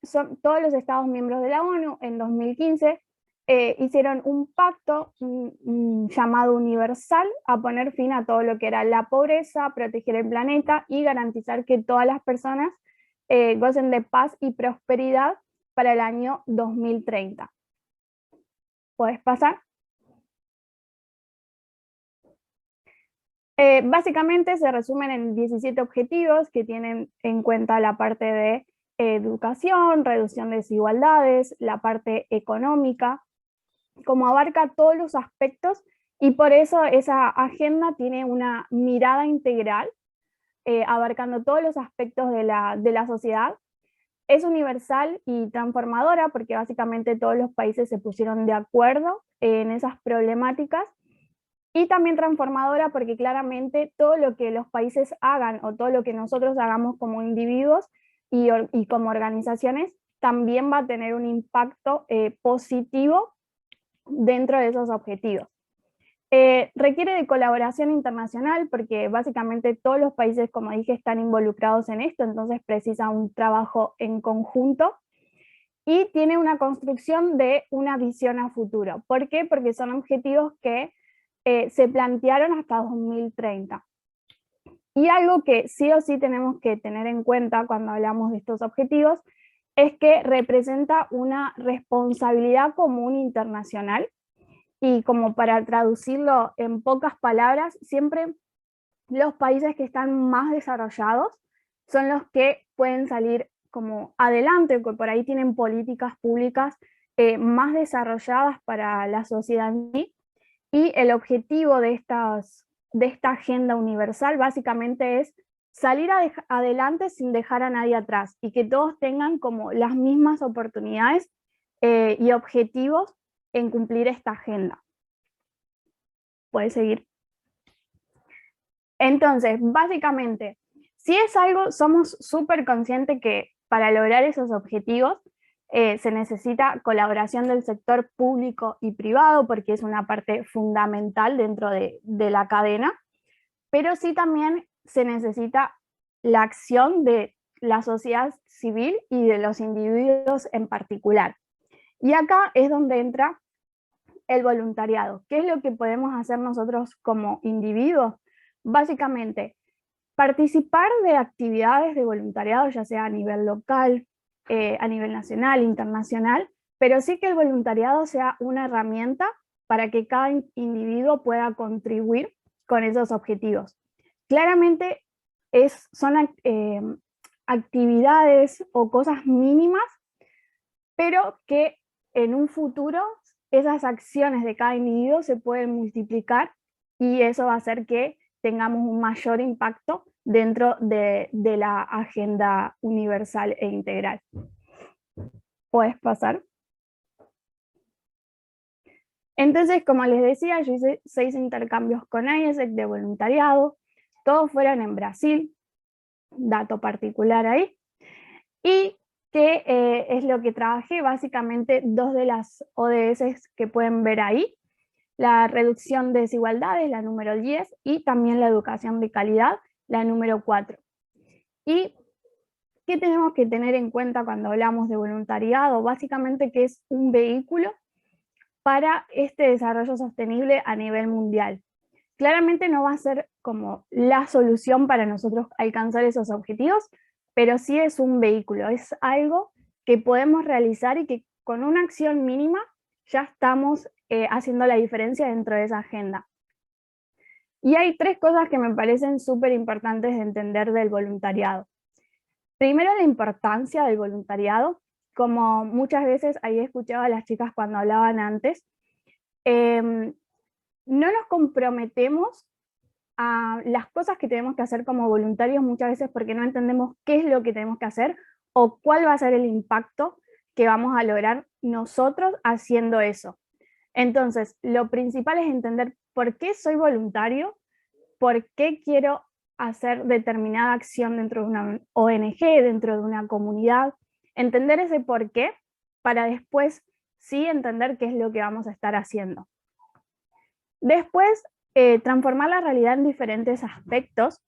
E: son todos los Estados miembros de la ONU en 2015 hicieron un pacto llamado universal a poner fin a todo lo que era la pobreza, proteger el planeta y garantizar que todas las personas gocen de paz y prosperidad para el año 2030. ¿Puedes pasar? Básicamente se resumen en 17 objetivos que tienen en cuenta la parte de educación, reducción de desigualdades, la parte económica, como abarca todos los aspectos, y por eso esa agenda tiene una mirada integral, abarcando todos los aspectos de la sociedad. Es universal y transformadora porque básicamente todos los países se pusieron de acuerdo en esas problemáticas. Y también transformadora porque claramente todo lo que los países hagan o todo lo que nosotros hagamos como individuos y como organizaciones también va a tener un impacto positivo dentro de esos objetivos. Requiere de colaboración internacional porque básicamente todos los países, como dije, están involucrados en esto, entonces precisa un trabajo en conjunto. Y tiene una construcción de una visión a futuro. ¿Por qué? Porque son objetivos que se plantearon hasta 2030. Y algo que sí o sí tenemos que tener en cuenta cuando hablamos de estos objetivos es que representa una responsabilidad común internacional, y como para traducirlo en pocas palabras, siempre los países que están más desarrollados son los que pueden salir como adelante, que por ahí tienen políticas públicas más desarrolladas para la sociedad en sí. Y el objetivo de esta agenda universal básicamente es salir adelante sin dejar a nadie atrás y que todos tengan como las mismas oportunidades y objetivos en cumplir esta agenda. ¿Puedes seguir? Entonces, básicamente, si es algo, somos súper conscientes que para lograr esos objetivos se necesita colaboración del sector público y privado porque es una parte fundamental dentro de la cadena, pero sí también se necesita la acción de la sociedad civil y de los individuos en particular. Y acá es donde entra el voluntariado. ¿Qué es lo que podemos hacer nosotros como individuos? Básicamente, participar de actividades de voluntariado, ya sea a nivel local, a nivel nacional, internacional, pero sí que el voluntariado sea una herramienta para que cada individuo pueda contribuir con esos objetivos. Claramente son actividades o cosas mínimas, pero que en un futuro esas acciones de cada individuo se pueden multiplicar y eso va a hacer que tengamos un mayor impacto dentro de la agenda universal e integral. ¿Puedes pasar? Entonces, como les decía, yo hice 6 intercambios con IESEC de voluntariado, todos fueron en Brasil, dato particular ahí, y que es lo que trabajé, básicamente 2 de las ODS que pueden ver ahí, la reducción de desigualdades, la número 10, y también la educación de calidad, la número 4. ¿Y qué tenemos que tener en cuenta cuando hablamos de voluntariado? Básicamente que es un vehículo para este desarrollo sostenible a nivel mundial. Claramente no va a ser como la solución para nosotros alcanzar esos objetivos, pero sí es un vehículo, es algo que podemos realizar y que con una acción mínima ya estamos haciendo la diferencia dentro de esa agenda. Y hay 3 cosas que me parecen súper importantes de entender del voluntariado. Primero, la importancia del voluntariado. Como muchas veces ahí escuchaba a las chicas cuando hablaban antes, no nos comprometemos a las cosas que tenemos que hacer como voluntarios muchas veces porque no entendemos qué es lo que tenemos que hacer o cuál va a ser el impacto que vamos a lograr nosotros haciendo eso. Entonces, lo principal es entender por qué soy voluntario, por qué quiero hacer determinada acción dentro de una ONG, dentro de una comunidad, entender ese por qué para después sí entender qué es lo que vamos a estar haciendo. Después, transformar la realidad en diferentes aspectos,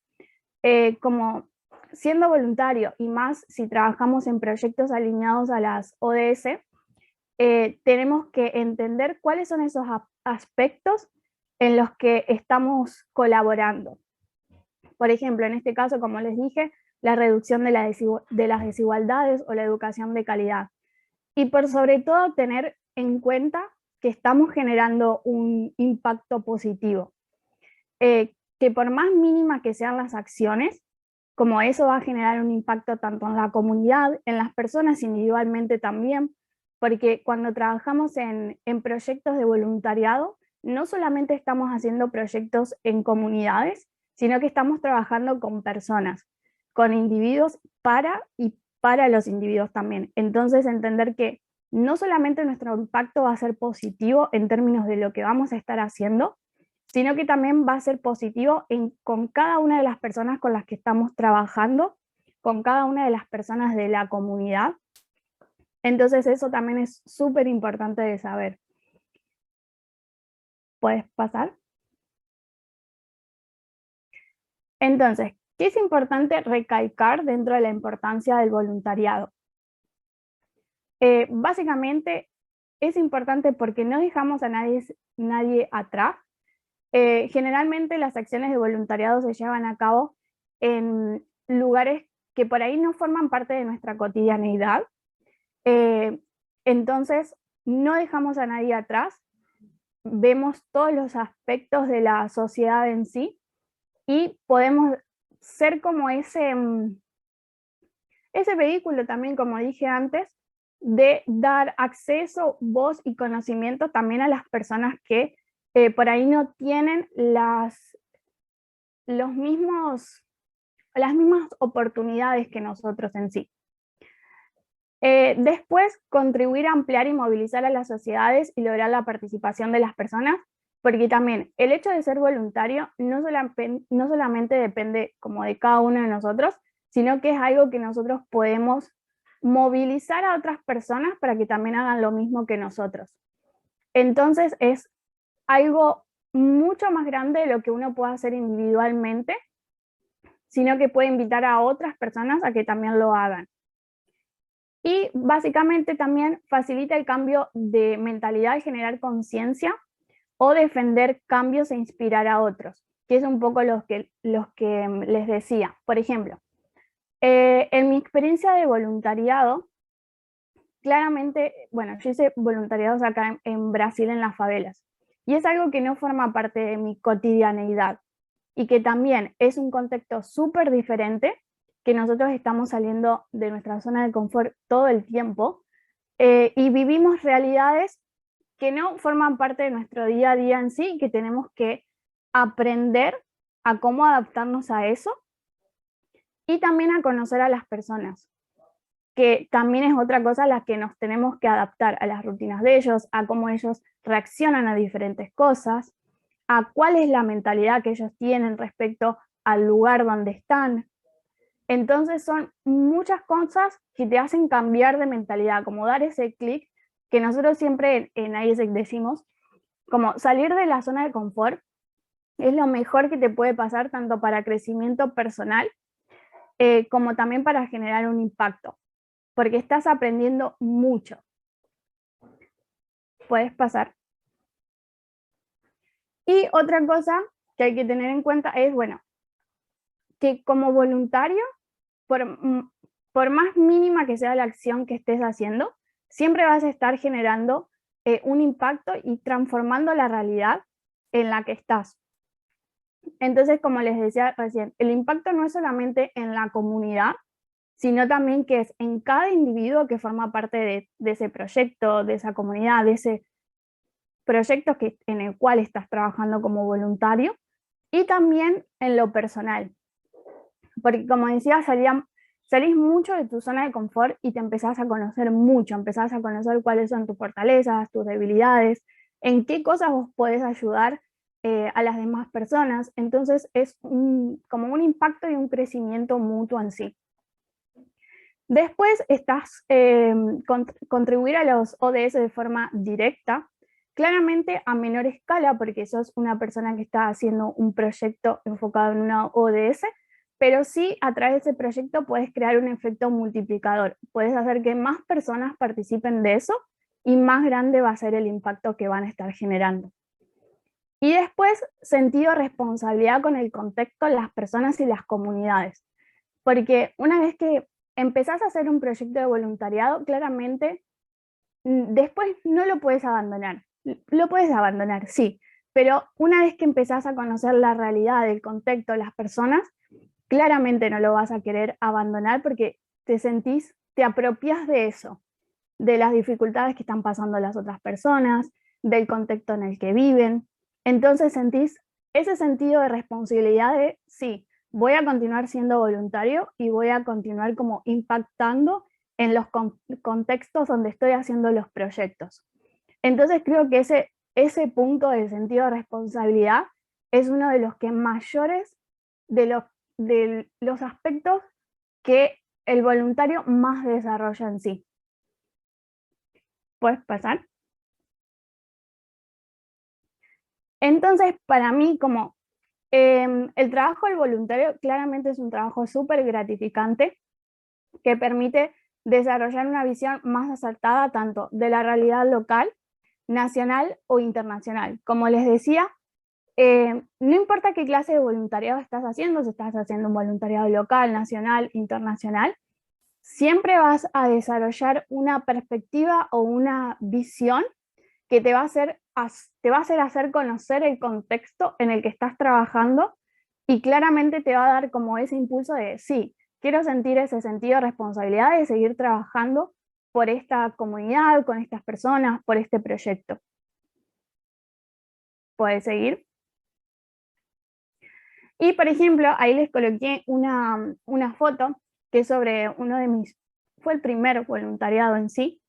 E: como siendo voluntario y más si trabajamos en proyectos alineados a las ODS, tenemos que entender cuáles son esos aspectos en los que estamos colaborando. Por ejemplo, en este caso, como les dije, la reducción de las desigualdades o la educación de calidad. Y por sobre todo tener en cuenta que estamos generando un impacto positivo. Que por más mínima que sean las acciones, como eso va a generar un impacto tanto en la comunidad, en las personas individualmente también, porque cuando trabajamos en proyectos de voluntariado, no solamente estamos haciendo proyectos en comunidades, sino que estamos trabajando con personas, con individuos y para los individuos también. Entonces entender que no solamente nuestro impacto va a ser positivo en términos de lo que vamos a estar haciendo, sino que también va a ser positivo con cada una de las personas con las que estamos trabajando, con cada una de las personas de la comunidad. Entonces eso también es súper importante de saber. ¿Puedes pasar? Entonces, ¿qué es importante recalcar dentro de la importancia del voluntariado? Básicamente es importante porque no dejamos a nadie atrás. Generalmente las acciones de voluntariado se llevan a cabo en lugares que por ahí no forman parte de nuestra cotidianeidad. Entonces, no dejamos a nadie atrás, vemos todos los aspectos de la sociedad en sí y podemos ser como ese vehículo también, como dije antes, de dar acceso, voz y conocimiento también a las personas que por ahí no tienen las mismas oportunidades que nosotros en sí. Después, contribuir a ampliar y movilizar a las sociedades y lograr la participación de las personas, porque también el hecho de ser voluntario no solamente depende como de cada uno de nosotros, sino que es algo que nosotros podemos movilizar a otras personas para que también hagan lo mismo que nosotros. Entonces es algo mucho más grande de lo que uno puede hacer individualmente, sino que puede invitar a otras personas a que también lo hagan. Y básicamente también facilita el cambio de mentalidad y generar conciencia o defender cambios e inspirar a otros, que es un poco los que les decía. Por ejemplo, en mi experiencia de voluntariado, claramente, bueno, yo hice voluntariados acá en Brasil en las favelas, y es algo que no forma parte de mi cotidianeidad, y que también es un contexto súper diferente, que nosotros estamos saliendo de nuestra zona de confort todo el tiempo, y vivimos realidades que no forman parte de nuestro día a día en sí, y que tenemos que aprender a cómo adaptarnos a eso, y también a conocer a las personas, que también es otra cosa a la que nos tenemos que adaptar, a las rutinas de ellos, a cómo ellos reaccionan a diferentes cosas, a cuál es la mentalidad que ellos tienen respecto al lugar donde están. Entonces son muchas cosas que te hacen cambiar de mentalidad, como dar ese clic que nosotros siempre en IESEC decimos, como salir de la zona de confort es lo mejor que te puede pasar tanto para crecimiento personal como también para generar un impacto, porque estás aprendiendo mucho. Puedes pasar. Y otra cosa que hay que tener en cuenta es, bueno, que como voluntario, por más mínima que sea la acción que estés haciendo, siempre vas a estar generando un impacto y transformando la realidad en la que estás. Entonces, como les decía recién, el impacto no es solamente en la comunidad, sino también que es en cada individuo que forma parte de ese proyecto, de esa comunidad, de ese proyecto en el cual estás trabajando como voluntario, y también en lo personal. Porque como decía, salís mucho de tu zona de confort y te empezás a conocer mucho, empezás a conocer cuáles son tus fortalezas, tus debilidades, en qué cosas vos podés ayudar a las demás personas. Entonces es como un impacto y un crecimiento mutuo en sí. Después estás contribuir a los ODS de forma directa, claramente a menor escala, porque sos una persona que está haciendo un proyecto enfocado en una ODS, pero sí a través de ese proyecto puedes crear un efecto multiplicador. Puedes hacer que más personas participen de eso y más grande va a ser el impacto que van a estar generando. Y después, sentido de responsabilidad con el contexto, las personas y las comunidades. Porque una vez que empezás a hacer un proyecto de voluntariado, claramente después no lo puedes abandonar. Lo puedes abandonar, sí, pero una vez que empezás a conocer la realidad, el contexto, las personas, claramente no lo vas a querer abandonar porque te apropias de eso, de las dificultades que están pasando las otras personas, del contexto en el que viven. Entonces sentís ese sentido de responsabilidad de, sí, voy a continuar siendo voluntario y voy a continuar como impactando en los contextos donde estoy haciendo los proyectos. Entonces creo que ese punto del sentido de responsabilidad es uno de los que mayores de los aspectos que el voluntario más desarrolla en sí. ¿Puedes pasar? Entonces, para mí, como el trabajo del voluntario claramente es un trabajo súper gratificante que permite desarrollar una visión más acertada tanto de la realidad local, nacional o internacional. Como les decía, no importa qué clase de voluntariado estás haciendo, si estás haciendo un voluntariado local, nacional, internacional, siempre vas a desarrollar una perspectiva o una visión que te va a hacer hacer conocer el contexto en el que estás trabajando y claramente te va a dar como ese impulso de, sí, quiero sentir ese sentido de responsabilidad de seguir trabajando por esta comunidad, con estas personas, por este proyecto. ¿Puedes seguir? Y por ejemplo, ahí les coloqué una foto que es sobre fue el primer voluntariado en sí,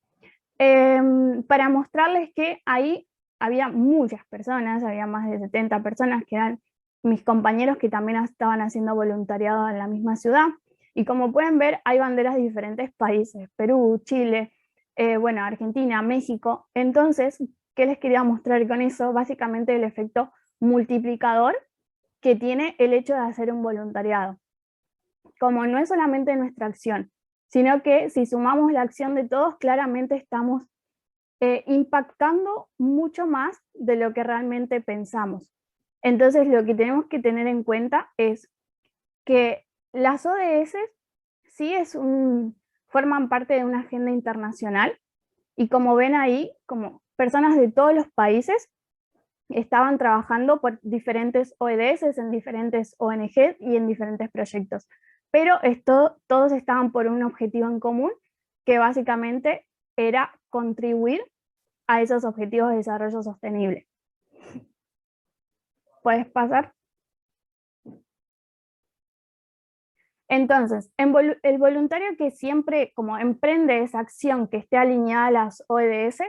E: para mostrarles que ahí había muchas personas, había más de 70 personas que eran mis compañeros que también estaban haciendo voluntariado en la misma ciudad. Y como pueden ver, hay banderas de diferentes países, Perú, Chile, bueno, Argentina, México. Entonces, ¿qué les quería mostrar con eso? Básicamente el efecto multiplicador que tiene el hecho de hacer un voluntariado. Como no es solamente nuestra acción, sino que si sumamos la acción de todos, claramente estamos impactando mucho más de lo que realmente pensamos. Entonces, lo que tenemos que tener en cuenta es que las ODS sí forman parte de una agenda internacional y como ven ahí, como personas de todos los países estaban trabajando por diferentes ODS, en diferentes ONG y en diferentes proyectos. Pero todos estaban por un objetivo en común, que básicamente era contribuir a esos objetivos de desarrollo sostenible. ¿Puedes pasar? Entonces, el voluntario que siempre como emprende esa acción que esté alineada a las ODS,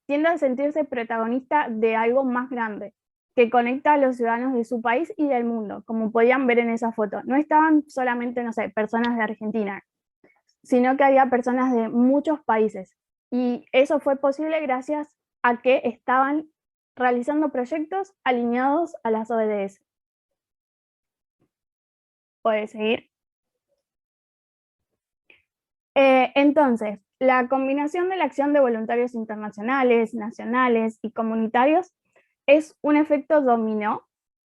E: tiende a sentirse protagonista de algo más grande, que conecta a los ciudadanos de su país y del mundo, como podían ver en esa foto. No estaban solamente, no sé, personas de Argentina, sino que había personas de muchos países. Y eso fue posible gracias a que estaban realizando proyectos alineados a las ODS. ¿Puedes seguir? Entonces, la combinación de la acción de voluntarios internacionales, nacionales y comunitarios es un efecto dominó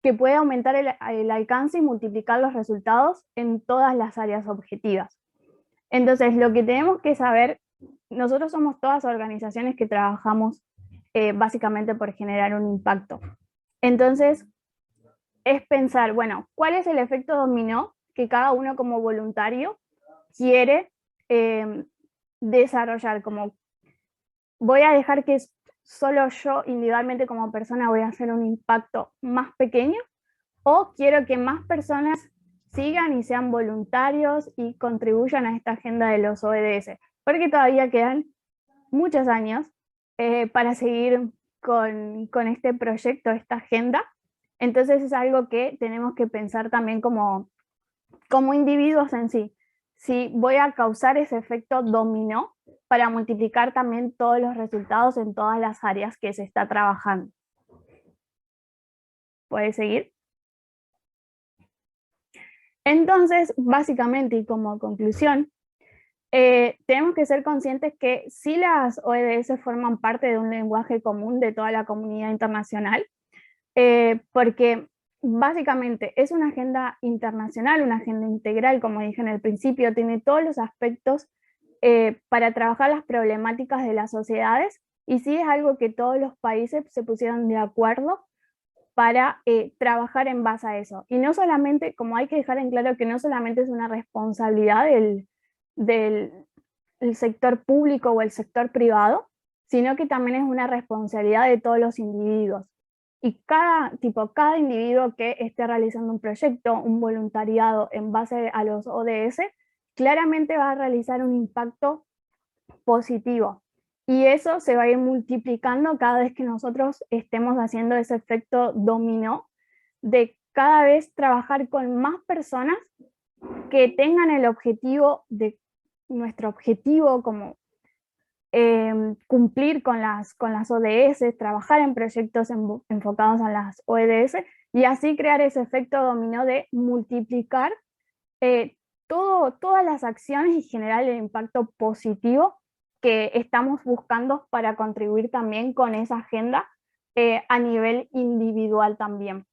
E: que puede aumentar el alcance y multiplicar los resultados en todas las áreas objetivas. Entonces, lo que tenemos que saber, nosotros somos todas organizaciones que trabajamos básicamente por generar un impacto. Entonces, es pensar, bueno, ¿cuál es el efecto dominó que cada uno como voluntario quiere desarrollar? Como voy a dejar que solo yo individualmente como persona voy a hacer un impacto más pequeño, o quiero que más personas sigan y sean voluntarios y contribuyan a esta agenda de los ODS, porque todavía quedan muchos años para seguir con este proyecto, esta agenda. Entonces es algo que tenemos que pensar también como individuos en sí. Si voy a causar ese efecto dominó para multiplicar también todos los resultados en todas las áreas que se está trabajando. ¿Puedes seguir? Entonces, básicamente y como conclusión, tenemos que ser conscientes que si las ODS forman parte de un lenguaje común de toda la comunidad internacional, porque básicamente es una agenda internacional, una agenda integral, como dije en el principio, tiene todos los aspectos para trabajar las problemáticas de las sociedades, y sí es algo que todos los países se pusieron de acuerdo para trabajar en base a eso. Y no solamente, como hay que dejar en claro que no solamente es una responsabilidad del sector público o el sector privado, sino que también es una responsabilidad de todos los individuos. Y cada individuo que esté realizando un proyecto, un voluntariado en base a los ODS, claramente va a realizar un impacto positivo. Y eso se va a ir multiplicando cada vez que nosotros estemos haciendo ese efecto dominó de cada vez trabajar con más personas que tengan el objetivo de nuestro objetivo como cumplir con las ODS, trabajar en proyectos enfocados a las ODS y así crear ese efecto dominó de multiplicar todas las acciones y generar el impacto positivo que estamos buscando para contribuir también con esa agenda a nivel individual también.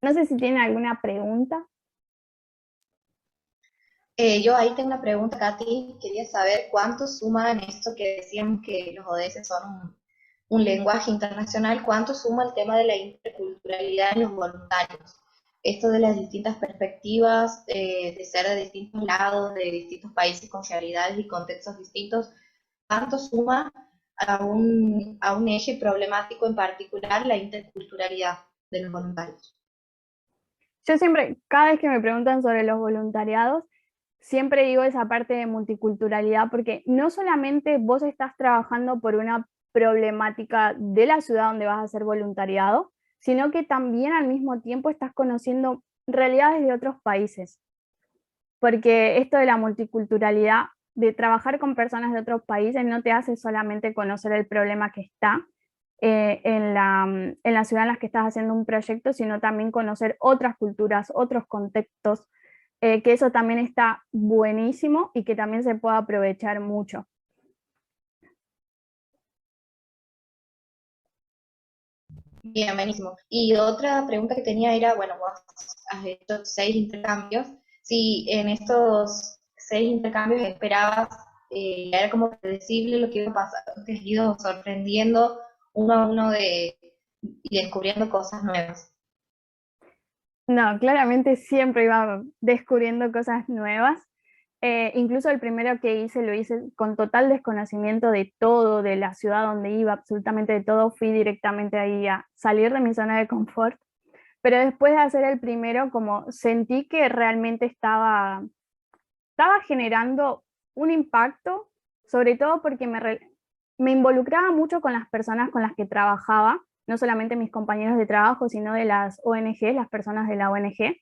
E: No sé si tienen alguna pregunta.
A: Yo ahí tengo una pregunta, Katy. Quería saber cuánto suma en esto que decíamos que los ODS son un lenguaje internacional, cuánto suma el tema de la interculturalidad en los voluntarios. Esto de las distintas perspectivas, de ser de distintos lados, de distintos países con realidades y contextos distintos, cuánto suma a un eje problemático en particular, la interculturalidad de los voluntarios.
E: Yo siempre, cada vez que me preguntan sobre los voluntariados, siempre digo esa parte de multiculturalidad, porque no solamente vos estás trabajando por una problemática de la ciudad donde vas a hacer voluntariado, sino que también al mismo tiempo estás conociendo realidades de otros países. Porque esto de la multiculturalidad, de trabajar con personas de otros países, no te hace solamente conocer el problema que está en la ciudad en la que estás haciendo un proyecto, sino también conocer otras culturas, otros contextos, que eso también está buenísimo y que también se puede aprovechar mucho.
A: Bien, buenísimo. Y otra pregunta que tenía era, bueno, vos has hecho 6 intercambios, si en estos 6 intercambios esperabas, era como predecible lo que iba a pasar, te has ido sorprendiendo uno a uno y descubriendo cosas nuevas.
E: No, claramente siempre iba descubriendo cosas nuevas. Incluso el primero que hice lo hice con total desconocimiento de todo, de la ciudad donde iba, absolutamente de todo, fui directamente ahí a salir de mi zona de confort, pero después de hacer el primero, como sentí que realmente estaba generando un impacto, sobre todo porque me involucraba mucho con las personas con las que trabajaba, no solamente mis compañeros de trabajo, sino de las ONG, las personas de la ONG,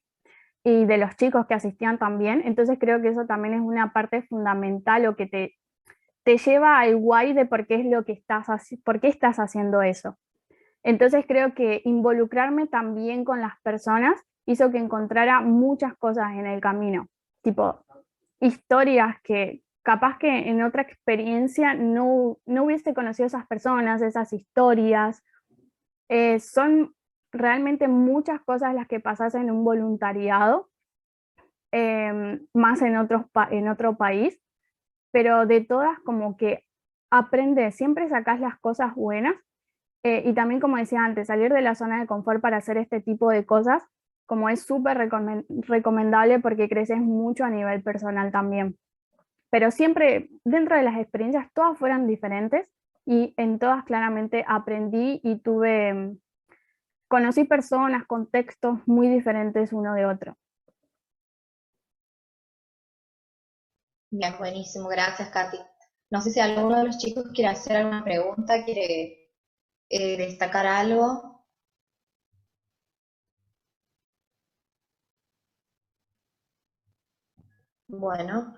E: y de los chicos que asistían también. Entonces creo que eso también es una parte fundamental o que te lleva al why de por qué es lo que por qué estás haciendo eso. Entonces creo que involucrarme también con las personas hizo que encontrara muchas cosas en el camino, tipo historias que capaz que en otra experiencia no hubiese conocido esas personas, esas historias. Son realmente muchas cosas las que pasas en un voluntariado, más en otro país, pero de todas como que aprendes, siempre sacas las cosas buenas, y también como decía antes, salir de la zona de confort para hacer este tipo de cosas, como es súper recomendable porque creces mucho a nivel personal también. Pero siempre dentro de las experiencias todas fueron diferentes y en todas claramente aprendí y conocí personas, contextos muy diferentes uno de otro.
A: Bien, buenísimo, gracias, Katy. No sé si alguno de los chicos quiere hacer alguna pregunta, quiere destacar algo. Bueno,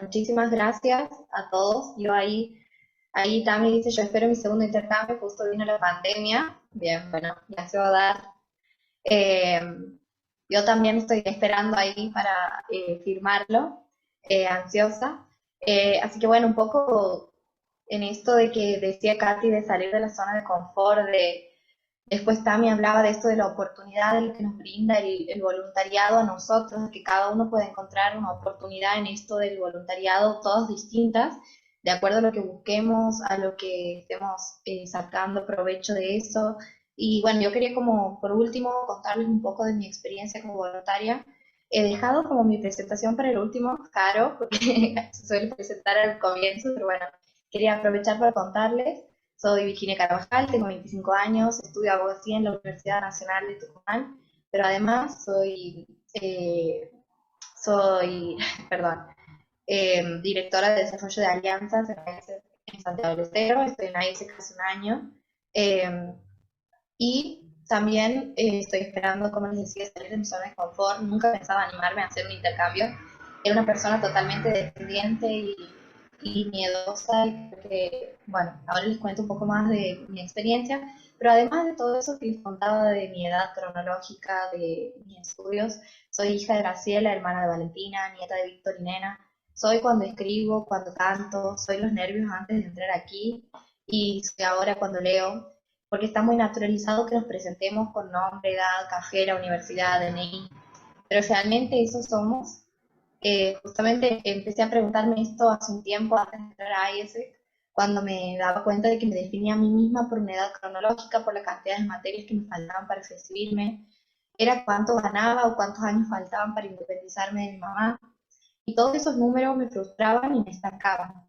A: muchísimas gracias a todos. Ahí también dice, yo espero mi segundo intercambio, justo vino la pandemia. Bien, bueno, ya se va a dar. Eh, yo también estoy esperando ahí para firmarlo, ansiosa. Así que bueno, un poco en esto de que decía Katy de salir de la zona de confort, después Tami hablaba de esto de la oportunidad de lo que nos brinda el voluntariado a nosotros, que cada uno puede encontrar una oportunidad en esto del voluntariado, todas distintas, de acuerdo a lo que busquemos, a lo que estemos sacando provecho de eso. Y bueno, yo quería como por último contarles un poco de mi experiencia como voluntaria. He dejado como mi presentación para el último, Caro, porque se suele presentar al comienzo, pero bueno, quería aprovechar para contarles. Soy Virginia Carvajal, tengo 25 años, estudio abogacía en la Universidad Nacional de Tucumán, pero además perdón, directora de desarrollo de alianzas en Santiago del Estero, estoy en AICE casi un año, eh, y también estoy esperando, como les decía, salir de mi zona de confort. Nunca pensaba animarme a hacer un intercambio. Era una persona totalmente dependiente y miedosa, y creo que, bueno, ahora les cuento un poco más de mi experiencia, pero además de todo eso que les contaba de mi edad cronológica, de mis estudios, soy hija de Graciela, hermana de Valentina, nieta de Víctor y Nena. Soy cuando escribo, cuando canto, soy los nervios antes de entrar aquí y soy ahora cuando leo, porque está muy naturalizado que nos presentemos con nombre, edad, carrera, universidad, DNI, pero realmente eso somos. Justamente empecé a preguntarme esto hace un tiempo antes de entrar a IESEC, cuando me daba cuenta de que me definía a mí misma por una edad cronológica, por la cantidad de materias que me faltaban para recibirme, era cuánto ganaba o cuántos años faltaban para independizarme de mi mamá, y todos esos números me frustraban y me estancaban.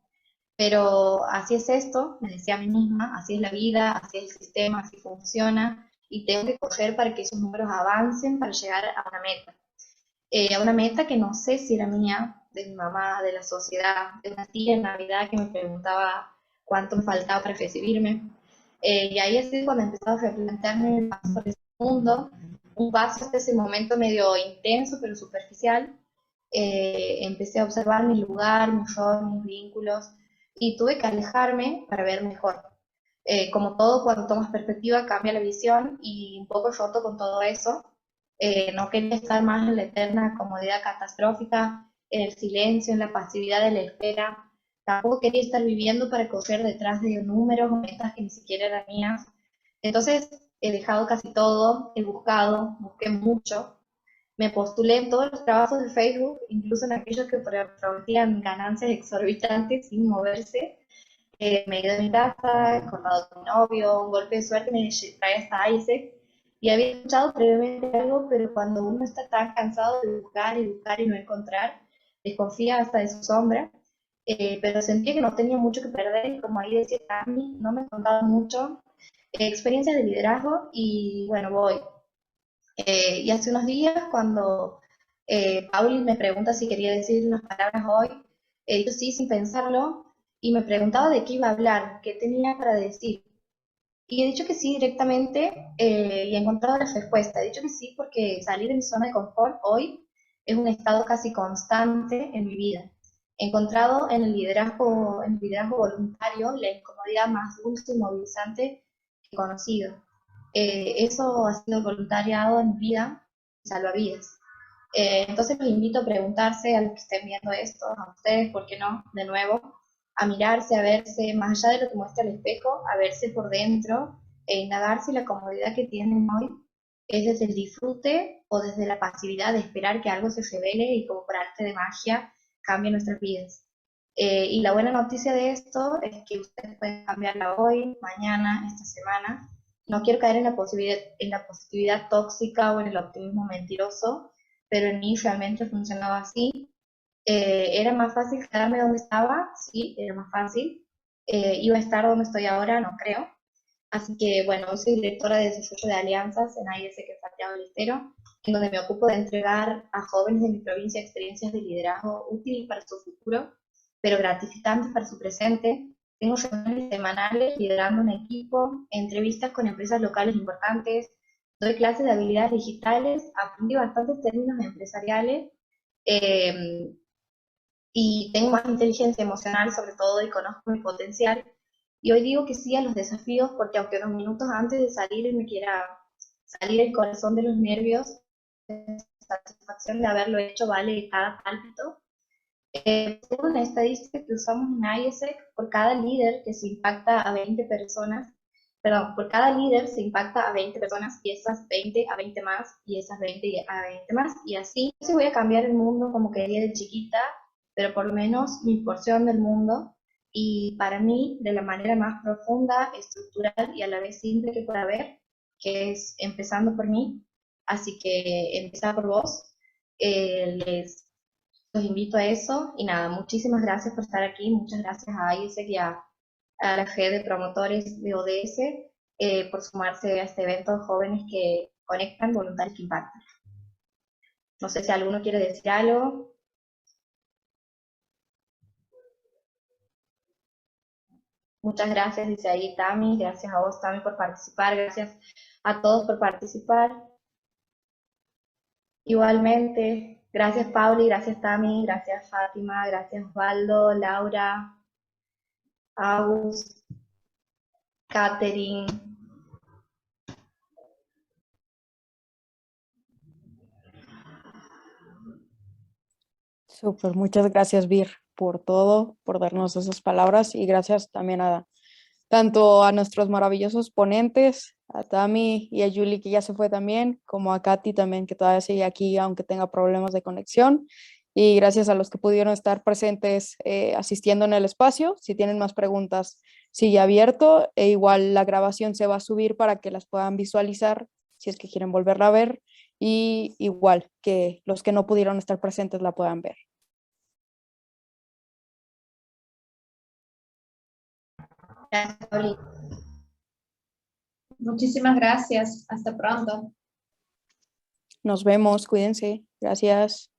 A: Pero así es esto, me decía a mí misma, así es la vida, así es el sistema, así funciona, y tengo que correr para que esos números avancen para llegar a una meta que no sé si era mía, de mi mamá, de la sociedad, de una tía en Navidad que me preguntaba cuánto me faltaba para recibirme. Y ahí es cuando empezaba a replantearme el paso por este mundo, un paso hasta ese momento medio intenso pero superficial. Empecé a observar mi lugar, mi rol, mis vínculos, y tuve que alejarme para ver mejor. Como todo, cuando tomas perspectiva cambia la visión, y un poco roto con todo eso, no quería estar más en la eterna comodidad catastrófica, en el silencio, en la pasividad de la espera. Tampoco quería estar viviendo para correr detrás de números o metas que ni siquiera eran mías. Entonces he dejado casi todo, he buscado, busqué mucho, me postulé en todos los trabajos de Facebook, incluso en aquellos que prometían ganancias exorbitantes sin moverse. Me he ido de mi casa, he cortado con mi novio, un golpe de suerte me trae hasta ISEC, y había escuchado previamente algo, pero cuando uno está tan cansado de buscar y buscar y no encontrar, desconfía hasta de su sombra, pero sentía que no tenía mucho que perder, como ahí decía Tami, no me contaba mucho, experiencias de liderazgo y bueno, voy. Y hace unos días cuando Pauli me pregunta si quería decir unas palabras hoy, he dicho sí sin pensarlo y me preguntaba de qué iba a hablar, qué tenía para decir. Y he dicho que sí directamente y he encontrado la respuesta. He dicho que sí porque salir de mi zona de confort hoy es un estado casi constante en mi vida. He encontrado en el liderazgo voluntario la incomodidad más dulce y movilizante que he conocido. Eso ha sido el voluntariado en mi vida, salvavidas. Entonces los invito a preguntarse a los que estén viendo esto, a ustedes, ¿por qué no? De nuevo, a mirarse, a verse, más allá de lo que muestra el espejo, a verse por dentro e indagar si la comodidad que tienen hoy es desde el disfrute o desde la pasividad de esperar que algo se revele y como por arte de magia cambie nuestras vidas. Y la buena noticia de esto es que ustedes pueden cambiarla hoy, mañana, esta semana. No quiero caer en la positividad tóxica o en el optimismo mentiroso, pero en mí realmente funcionaba así. ¿Era más fácil quedarme donde estaba? Sí, era más fácil. ¿Iba a estar donde estoy ahora? No creo. Así que, bueno, hoy soy directora de desarrollo de alianzas en AIS, que es Santiago del Estero, en donde me ocupo de entregar a jóvenes de mi provincia experiencias de liderazgo útiles para su futuro, pero gratificantes para su presente. Tengo reuniones semanales liderando un equipo, entrevistas con empresas locales importantes, doy clases de habilidades digitales, aprendí bastantes términos empresariales eh, y tengo más inteligencia emocional sobre todo y conozco mi potencial. Y hoy digo que sí a los desafíos porque aunque unos minutos antes de salir me quiera salir el corazón de los nervios, la satisfacción de haberlo hecho vale cada pálpito. Según una estadística que usamos en IESEC, por cada líder que se impacta a 20 personas, perdón, por cada líder se impacta a 20 personas y esas 20 a 20 más y esas 20 a 20 más y así. No sé si voy a cambiar el mundo como quería de chiquita, pero por lo menos mi porción del mundo y para mí de la manera más profunda, estructural y a la vez simple que pueda haber, que es empezando por mí. Así que empezar por vos. Los invito a eso y nada, muchísimas gracias por estar aquí, muchas gracias a IESEC y a la red de promotores de ODS por sumarse a este evento de jóvenes que conectan, voluntarios que impactan. No sé si alguno quiere decir algo. Muchas gracias, dice ahí Tami, gracias a vos Tami por participar, gracias a todos por participar. Igualmente, gracias Pauli, gracias Tami, gracias Fátima, gracias Osvaldo, Laura, Agus, Catherine.
D: Súper, muchas gracias, Vir, por todo, por darnos esas palabras y gracias también a tanto a nuestros maravillosos ponentes, a Tami y a Julie, que ya se fue también, como a Katy también, que todavía sigue aquí, aunque tenga problemas de conexión. Y gracias a los que pudieron estar presentes asistiendo en el espacio. Si tienen más preguntas, sigue abierto. E igual la grabación se va a subir para que las puedan visualizar si es que quieren volverla a ver. Y igual que los que no pudieron estar presentes la puedan ver.
A: Gracias, Pauli.
C: Muchísimas gracias. Hasta pronto.
D: Nos vemos, cuídense. Gracias.